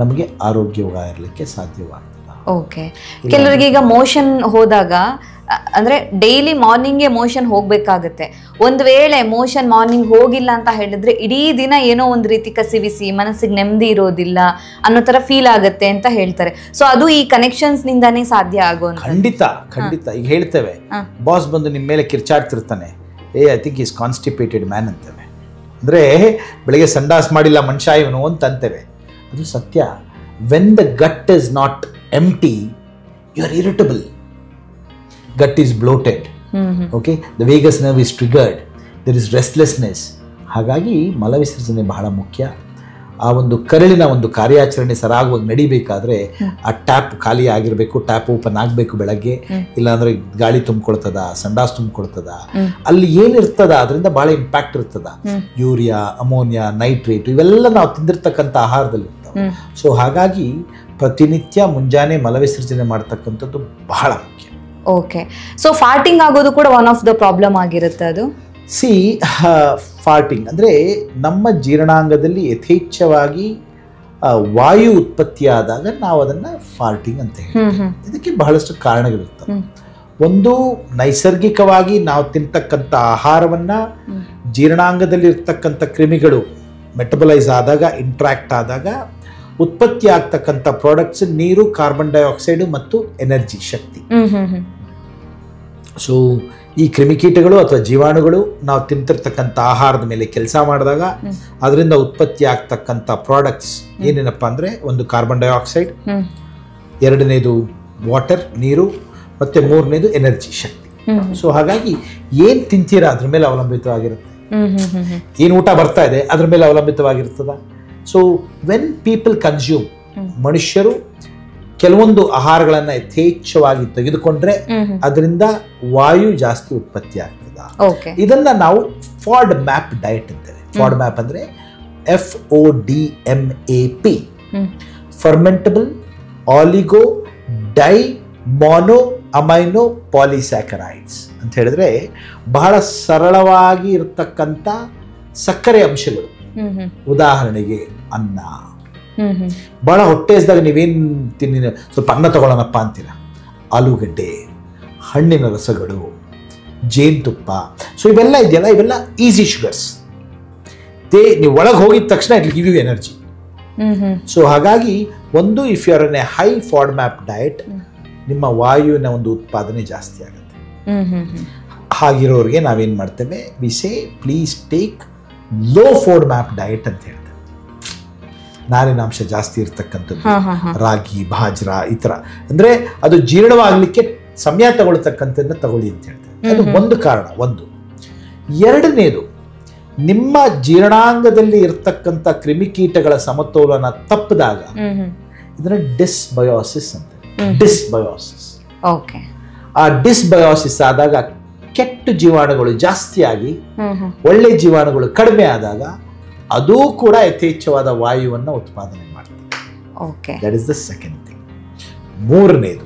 ನಮಗೆ ಆರೋಗ್ಯವಾಗಿರಲಿಕ್ಕೆ ಸಾಧ್ಯವಾಗ್ತದೆ. ಓಕೆ. ಕೆಲವರಿಗೆ ಈಗ ಮೋಷನ್ ಹೋದಾಗ, ಅಂದ್ರೆ ಡೈಲಿ ಮಾರ್ನಿಂಗ್ಗೆ ಮೋಷನ್ ಹೋಗ್ಬೇಕಾಗತ್ತೆ, ಒಂದು ವೇಳೆ ಮೋಷನ್ ಮಾರ್ನಿಂಗ್ ಹೋಗಿಲ್ಲ ಅಂತ ಹೇಳಿದ್ರೆ ಇಡೀ ದಿನ ಏನೋ ಒಂದು ರೀತಿ ಕಸಿವಿಸಿ, ಮನಸ್ಸಿಗೆ ನೆಮ್ಮದಿ ಇರೋದಿಲ್ಲ ಅನ್ನೋ ತರ ಫೀಲ್ ಆಗುತ್ತೆ ಅಂತ ಹೇಳ್ತಾರೆ. ಸೊ ಅದು ಈ ಕನೆಕ್ಷನ್ಸ್ ನಿಂದಾನೇ ಸಾಧ್ಯ ಆಗೋದು. ಖಂಡಿತ. ಈಗ ಹೇಳ್ತೇವೆ, ಬಾಸ್ ಬಂದು ನಿಮ್ಮ ಮೇಲೆ ಕಿರ್ಚಾಡ್ತಿರ್ತಾನೆ, ಐ ಥಿಂಕ್ ಈಸ್ ಕಾನ್ಸ್ಟಿಪೇಟೆಡ್ ಮ್ಯಾನ್ ಅಂತೇವೆ. ಅಂದ್ರೆ ಬೆಳಗ್ಗೆ ಸಂಡಾಸ್ ಮಾಡಿಲ್ಲ ಮನುಷ್ಯ ಇವನು ಅಂತ ಅಂತೇವೆ. ಅದು ಸತ್ಯ. When the gut is not empty, you are irritable. Gut is bloated. Okay, the vagus nerve is triggered, there is restlessness. ಹಾಗಾಗಿ ಮಲ ವಿಸರ್ಜನೆ ಬಹಳ ಮುಖ್ಯ. ಆ ಒಂದು ಕರಳಿನ ಒಂದು ಕಾರ್ಯಾಚರಣೆ ಸರಾಗವಾಗಿ ನಡಿಬೇಕಾದ್ರೆ ಆ ಟ್ಯಾಪ್ ಖಾಲಿ ಆಗಿರಬೇಕು, ಟ್ಯಾಪ್ ಓಪನ್ ಆಗಬೇಕು ಬೆಳಗ್ಗೆ, ಇಲ್ಲಾಂದ್ರೆ ಗಾಳಿ ತುಂಬಿಕೊಳ್ತದ, ಸಂಡಾಸ್ ತುಂಬಿಕೊಳ್ತದ, ಅಲ್ಲಿ ಏನಿರ್ತದ ಅದರಿಂದ ಬಹಳ ಇಂಪ್ಯಾಕ್ಟ್ ಇರ್ತದ. ಯೂರಿಯಾ, ಅಮೋನಿಯಾ, ನೈಟ್ರೇಟ್ ಇವೆಲ್ಲ ನಾವು ತಿಂದಿರ್ತಕ್ಕಂಥ ಆಹಾರದಲ್ಲಿ ಇರ್ತವೆ. ಸೊ ಹಾಗಾಗಿ ಪ್ರತಿನಿತ್ಯ ಮುಂಜಾನೆ ಮಲ ವಿಸರ್ಜನೆ ಮಾಡ್ತಕ್ಕಂಥದ್ದು ಬಹಳ ಮುಖ್ಯ. ಓಕೆ. ಸೊ ಫಾರ್ಟಿಂಗ್ ಆಗೋದು ಕೂಡ ಒನ್ ಆಫ್ ದ ಪ್ರಾಬ್ಲಮ್ ಆಗಿರುತ್ತೆ. ಅದು ಫಾರ್ಟಿಂಗ್ ಅಂದರೆ ನಮ್ಮ ಜೀರ್ಣಾಂಗದಲ್ಲಿ ಯಥೇಚ್ಛವಾಗಿ ವಾಯು ಉತ್ಪತ್ತಿಯಾದಾಗ ನಾವು ಅದನ್ನು ಫಾರ್ಟಿಂಗ್ ಅಂತ ಹೇಳ್ತೀವಿ. ಇದಕ್ಕೆ ಬಹಳಷ್ಟು ಕಾರಣಗಳಿರ್ತವೆ. ಒಂದು, ನೈಸರ್ಗಿಕವಾಗಿ ನಾವು ತಿಂತಕ್ಕಂಥ ಆಹಾರವನ್ನು ಜೀರ್ಣಾಂಗದಲ್ಲಿ ಇರ್ತಕ್ಕಂಥ ಕ್ರಿಮಿಗಳು ಮೆಟಬಲೈಸ್ ಆದಾಗ, ಇಂಟ್ರಾಕ್ಟ್ ಆದಾಗ ಉತ್ಪತ್ತಿ ಆಗ್ತಕ್ಕಂಥ ಪ್ರಾಡಕ್ಟ್ಸ್ ನೀರು, ಕಾರ್ಬನ್ ಡೈಆಕ್ಸೈಡ್ ಮತ್ತು ಎನರ್ಜಿ, ಶಕ್ತಿ. ಸೊ ಈ ಕ್ರಿಮಿಕೀಟಗಳು ಅಥವಾ ಜೀವಾಣುಗಳು ನಾವು ತಿಂತಿರ್ತಕ್ಕಂಥ ಆಹಾರದ ಮೇಲೆ ಕೆಲಸ ಮಾಡಿದಾಗ ಅದರಿಂದ ಉತ್ಪತ್ತಿ ಆಗ್ತಕ್ಕಂಥ ಪ್ರಾಡಕ್ಟ್ಸ್ ಏನೇನಪ್ಪ ಅಂದರೆ, ಒಂದು ಕಾರ್ಬನ್ ಡೈಆಕ್ಸೈಡ್, ಎರಡನೇದು ವಾಟರ್, ನೀರು, ಮತ್ತು ಮೂರನೇದು ಎನರ್ಜಿ, ಶಕ್ತಿ. ಸೊ ಹಾಗಾಗಿ ಏನು ತಿಂತೀರಾ ಅದ್ರ ಮೇಲೆ ಅವಲಂಬಿತವಾಗಿರುತ್ತೆ. ಏನು ಊಟ ಬರ್ತಾ ಇದೆ ಅದ್ರ ಮೇಲೆ ಅವಲಂಬಿತವಾಗಿರ್ತದ. ಸೊ ವೆನ್ ಪೀಪಲ್ ಕನ್ಸ್ಯೂಮ್, ಮನುಷ್ಯರು ಕೆಲವೊಂದು ಆಹಾರಗಳನ್ನು ಯಥೇಚ್ಛವಾಗಿ ತೆಗೆದುಕೊಂಡ್ರೆ ಅದರಿಂದ ವಾಯು ಜಾಸ್ತಿ ಉತ್ಪತ್ತಿ ಆಗ್ತದ. ಇದನ್ನ ನಾವು ಫಾಡ್ ಮ್ಯಾಪ್ ಡಯಟ್ ಅಂತೇವೆ. ಫಾಡ್ ಮ್ಯಾಪ್ ಅಂದ್ರೆ FODMAP, fermentable oligo di mono amino polysaccharides ಅಂತ ಹೇಳಿದ್ರೆ ಬಹಳ ಸರಳವಾಗಿ ಇರತಕ್ಕಂಥ ಸಕ್ಕರೆ ಅಂಶಗಳು. ಉದಾಹರಣೆಗೆ ಅನ್ನ. ಬಹಳ ಹೊಟ್ಟೆ ಹಸಿದಾಗ ನೀವೇನು ತಿನ್ನಿ, ಸ್ವಲ್ಪ ಅನ್ನ ತಗೊಳ್ಳೋಣಪ್ಪ ಅಂತೀರ. ಆಲೂಗಡ್ಡೆ, ಹಣ್ಣಿನ ರಸಗಳು, ಜೇನುತುಪ್ಪ, ಸೊ ಇವೆಲ್ಲ ಇದೆಯಲ್ಲ, ಇವೆಲ್ಲ ಈಸಿ ಶುಗರ್ಸ್. ನೀವು ಒಳಗೆ ಹೋಗಿದ ತಕ್ಷಣ it will give you energy. So ಹಾಗಾಗಿ ಒಂದು, if you are on a high FODMAP diet, ನಿಮ್ಮ ವಾಯುವಿನ ಒಂದು ಉತ್ಪಾದನೆ ಜಾಸ್ತಿ ಆಗುತ್ತೆ. ಹಾಗಿರೋರಿಗೆ ನಾವೇನು ಮಾಡ್ತೇವೆ, we say please take low FODMAP diet ಅಂತ ಹೇಳ್ತೇವೆ. ನಾರಿನಾಂಶ ಜಾಸ್ತಿ ಇರ್ತಕ್ಕಂಥದ್ದು, ರಾಗಿ, ಬಾಜ್ರಾ ಈ ಥರ, ಅಂದರೆ ಅದು ಜೀರ್ಣವಾಗಲಿಕ್ಕೆ ಸಮಯ ತಗೊಳ್ತಕ್ಕಂಥದ್ದನ್ನ ತಗೊಳ್ಳಿ ಅಂತ ಹೇಳ್ತೇವೆ. ಅದು ಒಂದು ಕಾರಣ. ಒಂದು. ಎರಡನೇದು, ನಿಮ್ಮ ಜೀರ್ಣಾಂಗದಲ್ಲಿ ಇರ್ತಕ್ಕಂಥ ಕ್ರಿಮಿಕೀಟಗಳ ಸಮತೋಲನ ತಪ್ಪಿದಾಗ ಇದನ್ನ ಡಿಸ್ಬಯೋಸಿಸ್ ಅಂತ. ಡಿಸ್ಬಯೋಸಿಸ್. ಆ ಡಿಸ್ಬಯೋಸಿಸ್ ಆದಾಗ ಕೆಟ್ಟ ಜೀವಾಣುಗಳು ಜಾಸ್ತಿಯಾಗಿ ಒಳ್ಳೆ ಜೀವಾಣುಗಳು ಕಡಿಮೆ ಆದಾಗ ಅದೂ ಕೂಡ ಯಥೇಚ್ಛವಾದ ವಾಯುವನ್ನು ಉತ್ಪಾದನೆ ಮಾಡ್ತದೆ. That is the second thing. ಮೂರನೇದು,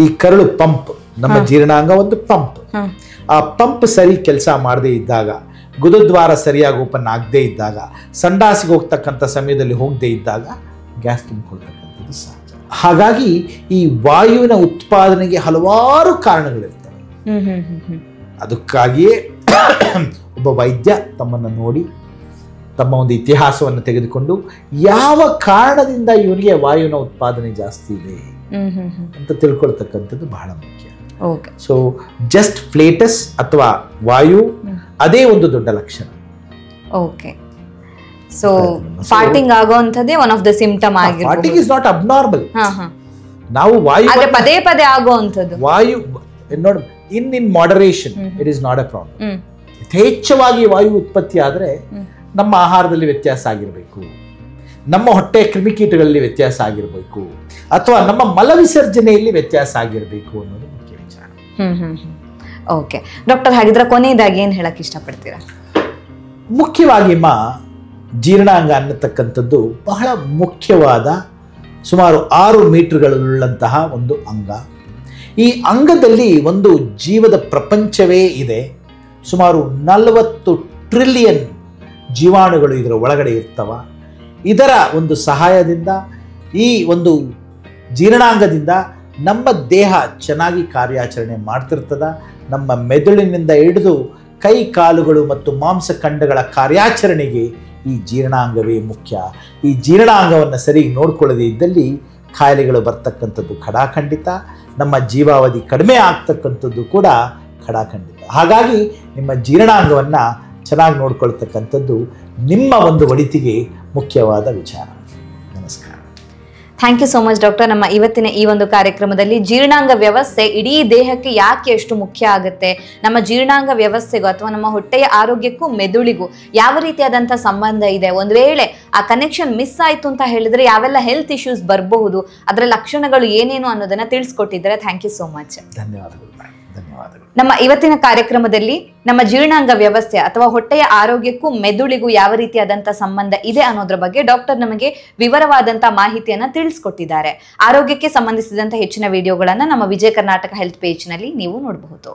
ಈ ಕರಳು ಪಂಪ್, ನಮ್ಮ ಜೀರ್ಣಾಂಗ ಒಂದು ಪಂಪ್. ಆ ಪಂಪ್ ಸರಿ ಕೆಲಸ ಮಾಡದೇ ಇದ್ದಾಗ, ಗುದದ್ವಾರ ಸರಿಯಾಗಿ ಓಪನ್ ಆಗದೇ ಇದ್ದಾಗ, ಸಂಡಾಸಿಗೆ ಹೋಗ್ತಕ್ಕಂಥ ಸಮಯದಲ್ಲಿ ಹೋಗದೇ ಇದ್ದಾಗ ಗ್ಯಾಸ್ ತುಂಬಿಕೊಳ್ತಕ್ಕಂಥದ್ದು ಸಹಜ. ಹಾಗಾಗಿ ಈ ವಾಯುವಿನ ಉತ್ಪಾದನೆಗೆ ಹಲವಾರು ಕಾರಣಗಳಿರ್ತವೆ. ಅದಕ್ಕಾಗಿಯೇ ಒಬ್ಬ ವೈದ್ಯ ತಮ್ಮನ್ನು ನೋಡಿ, ತಮ್ಮ ಒಂದು ಇತಿಹಾಸವನ್ನು ತೆಗೆದುಕೊಂಡು ಯಾವ ಕಾರಣದಿಂದ ಇವನಿಗೆ ವಾಯುವಿನ ಉತ್ಪಾದನೆ ಜಾಸ್ತಿ ಇದೆ ಅಂತ ತಿಳ್ಕೊಳ್ತಕ್ಕಂಥದ್ದು ಬಹಳ ಮುಖ್ಯ. ಸೊ ಜಸ್ಟ್ ಫ್ಲೇಟಸ್ ಅಥವಾ ವಾಯು ಅದೇ ಒಂದು ದೊಡ್ಡ ಲಕ್ಷಣ. ಓಕೆ. ಸೊ ಫಾರ್ಟಿಂಗ್ ಆಗೋಂಥದ್ದೇ ಒನ್ ಆಫ್ ದ ಸಿಂಪ್ಟಮ್ ಆಗಿರ್ಬೋದು. Farting is not abnormal. ನಾವು ವಾಯು ಪದೇ ಪದೇ ಆಗೋಂಥದ್ದು ವಾಯು ನೋಡಿ, in moderation it is not a problem. ಯಥೇಚ್ಛವಾಗಿ ವಾಯು ಉತ್ಪತ್ತಿ ಆದರೆ ನಮ್ಮ ಆಹಾರದಲ್ಲಿ ವ್ಯತ್ಯಾಸ ಆಗಿರಬೇಕು, ನಮ್ಮ ಹೊಟ್ಟೆ ಕ್ರಿಮಿಕೀಟಗಳಲ್ಲಿ ವ್ಯತ್ಯಾಸ ಆಗಿರಬೇಕು, ಅಥವಾ ನಮ್ಮ ಮಲ ವಿಸರ್ಜನೆಯಲ್ಲಿ ವ್ಯತ್ಯಾಸ ಆಗಿರಬೇಕು ಅನ್ನೋದು ಮುಖ್ಯ ವಿಚಾರ. ಓಕೆ ಡಾಕ್ಟರ್, ಹಾಗಿದ್ರೆ ಕೊನೆಯದಾಗಿ ಏನು ಹೇಳಕ್ ಇಷ್ಟಪಡ್ತೀರಾ? ಮುಖ್ಯವಾಗಿ ಜೀರ್ಣಾಂಗ ಅನ್ನತಕ್ಕಂಥದ್ದು ಬಹಳ ಮುಖ್ಯವಾದ, ಸುಮಾರು 6 ಮೀಟರ್ಗಳುಳ್ಳಂತಹ ಒಂದು ಅಂಗ. ಈ ಅಂಗದಲ್ಲಿ ಒಂದು ಜೀವದ ಪ್ರಪಂಚವೇ ಇದೆ. ಸುಮಾರು 40 ಟ್ರಿಲಿಯನ್ ಜೀವಾಣುಗಳು ಇದರ ಒಳಗಡೆ ಇರ್ತವ. ಇದರ ಒಂದು ಸಹಾಯದಿಂದ, ಈ ಒಂದು ಜೀರ್ಣಾಂಗದಿಂದ ನಮ್ಮ ದೇಹ ಚೆನ್ನಾಗಿ ಕಾರ್ಯಾಚರಣೆ ಮಾಡ್ತಿರ್ತದ. ನಮ್ಮ ಮೆದುಳಿನಿಂದ ಹಿಡಿದು ಕೈ ಕಾಲುಗಳು ಮತ್ತು ಮಾಂಸಖಂಡಗಳ ಕಾರ್ಯಾಚರಣೆಗೆ ಈ ಜೀರ್ಣಾಂಗವೇ ಮುಖ್ಯ. ಈ ಜೀರ್ಣಾಂಗವನ್ನು ಸರಿಯಾಗಿ ನೋಡ್ಕೊಳ್ಳದೇ ಇದ್ದಲ್ಲಿ ಕಾಯಿಲೆಗಳು ಬರ್ತಕ್ಕಂಥದ್ದು ಖಡಾಖಂಡಿತ. ನಮ್ಮ ಜೀವಾವಧಿ ಕಡಿಮೆ ಆಗ್ತಕ್ಕಂಥದ್ದು ಕೂಡ ಖಡಾಖಂಡಿತ. ಹಾಗಾಗಿ ನಿಮ್ಮ ಜೀರ್ಣಾಂಗವನ್ನು ಚೆನ್ನಾಗಿ ನೋಡ್ಕೊಳ್ತಕ್ಕಂಥದ್ದು ನಿಮ್ಮ ಒಂದು ಒಳಿತಿಗೆ ಮುಖ್ಯವಾದ ವಿಚಾರ. ನಮಸ್ಕಾರ. Thank you so much doctor. ನಮ್ಮ ಇವತ್ತಿನ ಈ ಒಂದು ಕಾರ್ಯಕ್ರಮದಲ್ಲಿ ಜೀರ್ಣಾಂಗ ವ್ಯವಸ್ಥೆ ಇಡೀ ದೇಹಕ್ಕೆ ಯಾಕೆ ಎಷ್ಟು ಮುಖ್ಯ ಆಗುತ್ತೆ, ನಮ್ಮ ಜೀರ್ಣಾಂಗ ವ್ಯವಸ್ಥೆಗೂ ಅಥವಾ ನಮ್ಮ ಹೊಟ್ಟೆಯ ಆರೋಗ್ಯಕ್ಕೂ ಮೆದುಳಿಗೂ ಯಾವ ರೀತಿಯಾದಂಥ ಸಂಬಂಧ ಇದೆ, ಒಂದು ವೇಳೆ ಆ ಕನೆಕ್ಷನ್ ಮಿಸ್ ಆಯಿತು ಅಂತ ಹೇಳಿದ್ರೆ ಯಾವೆಲ್ಲ ಹೆಲ್ತ್ ಇಶ್ಯೂಸ್ ಬರಬಹುದು, ಅದರ ಲಕ್ಷಣಗಳು ಏನೇನು ಅನ್ನೋದನ್ನ ತಿಳಿಸ್ಕೊಟ್ಟಿದ್ದಾರೆ. Thank you so much. ಧನ್ಯವಾದಗಳು. ನಮ್ಮ ಇವತ್ತಿನ ಕಾರ್ಯಕ್ರಮದಲ್ಲಿ ನಮ್ಮ ಜೀರ್ಣಾಂಗ ವ್ಯವಸ್ಥೆ ಅಥವಾ ಹೊಟ್ಟೆಯ ಆರೋಗ್ಯಕ್ಕೂ ಮೆದುಳಿಗೂ ಯಾವ ರೀತಿಯಾದಂಥ ಸಂಬಂಧ ಇದೆ ಅನ್ನೋದ್ರ ಬಗ್ಗೆ ಡಾಕ್ಟರ್ ನಮಗೆ ವಿವರವಾದಂಥ ಮಾಹಿತಿಯನ್ನ ತಿಳಿಸ್ಕೊಟ್ಟಿದ್ದಾರೆ. ಆರೋಗ್ಯಕ್ಕೆ ಸಂಬಂಧಿಸಿದಂಥ ಹೆಚ್ಚಿನ ವಿಡಿಯೋಗಳನ್ನ ನಮ್ಮ ವಿಜಯ ಕರ್ನಾಟಕ ಹೆಲ್ತ್ ಪೇಜ್ನಲ್ಲಿ ನೀವು ನೋಡಬಹುದು.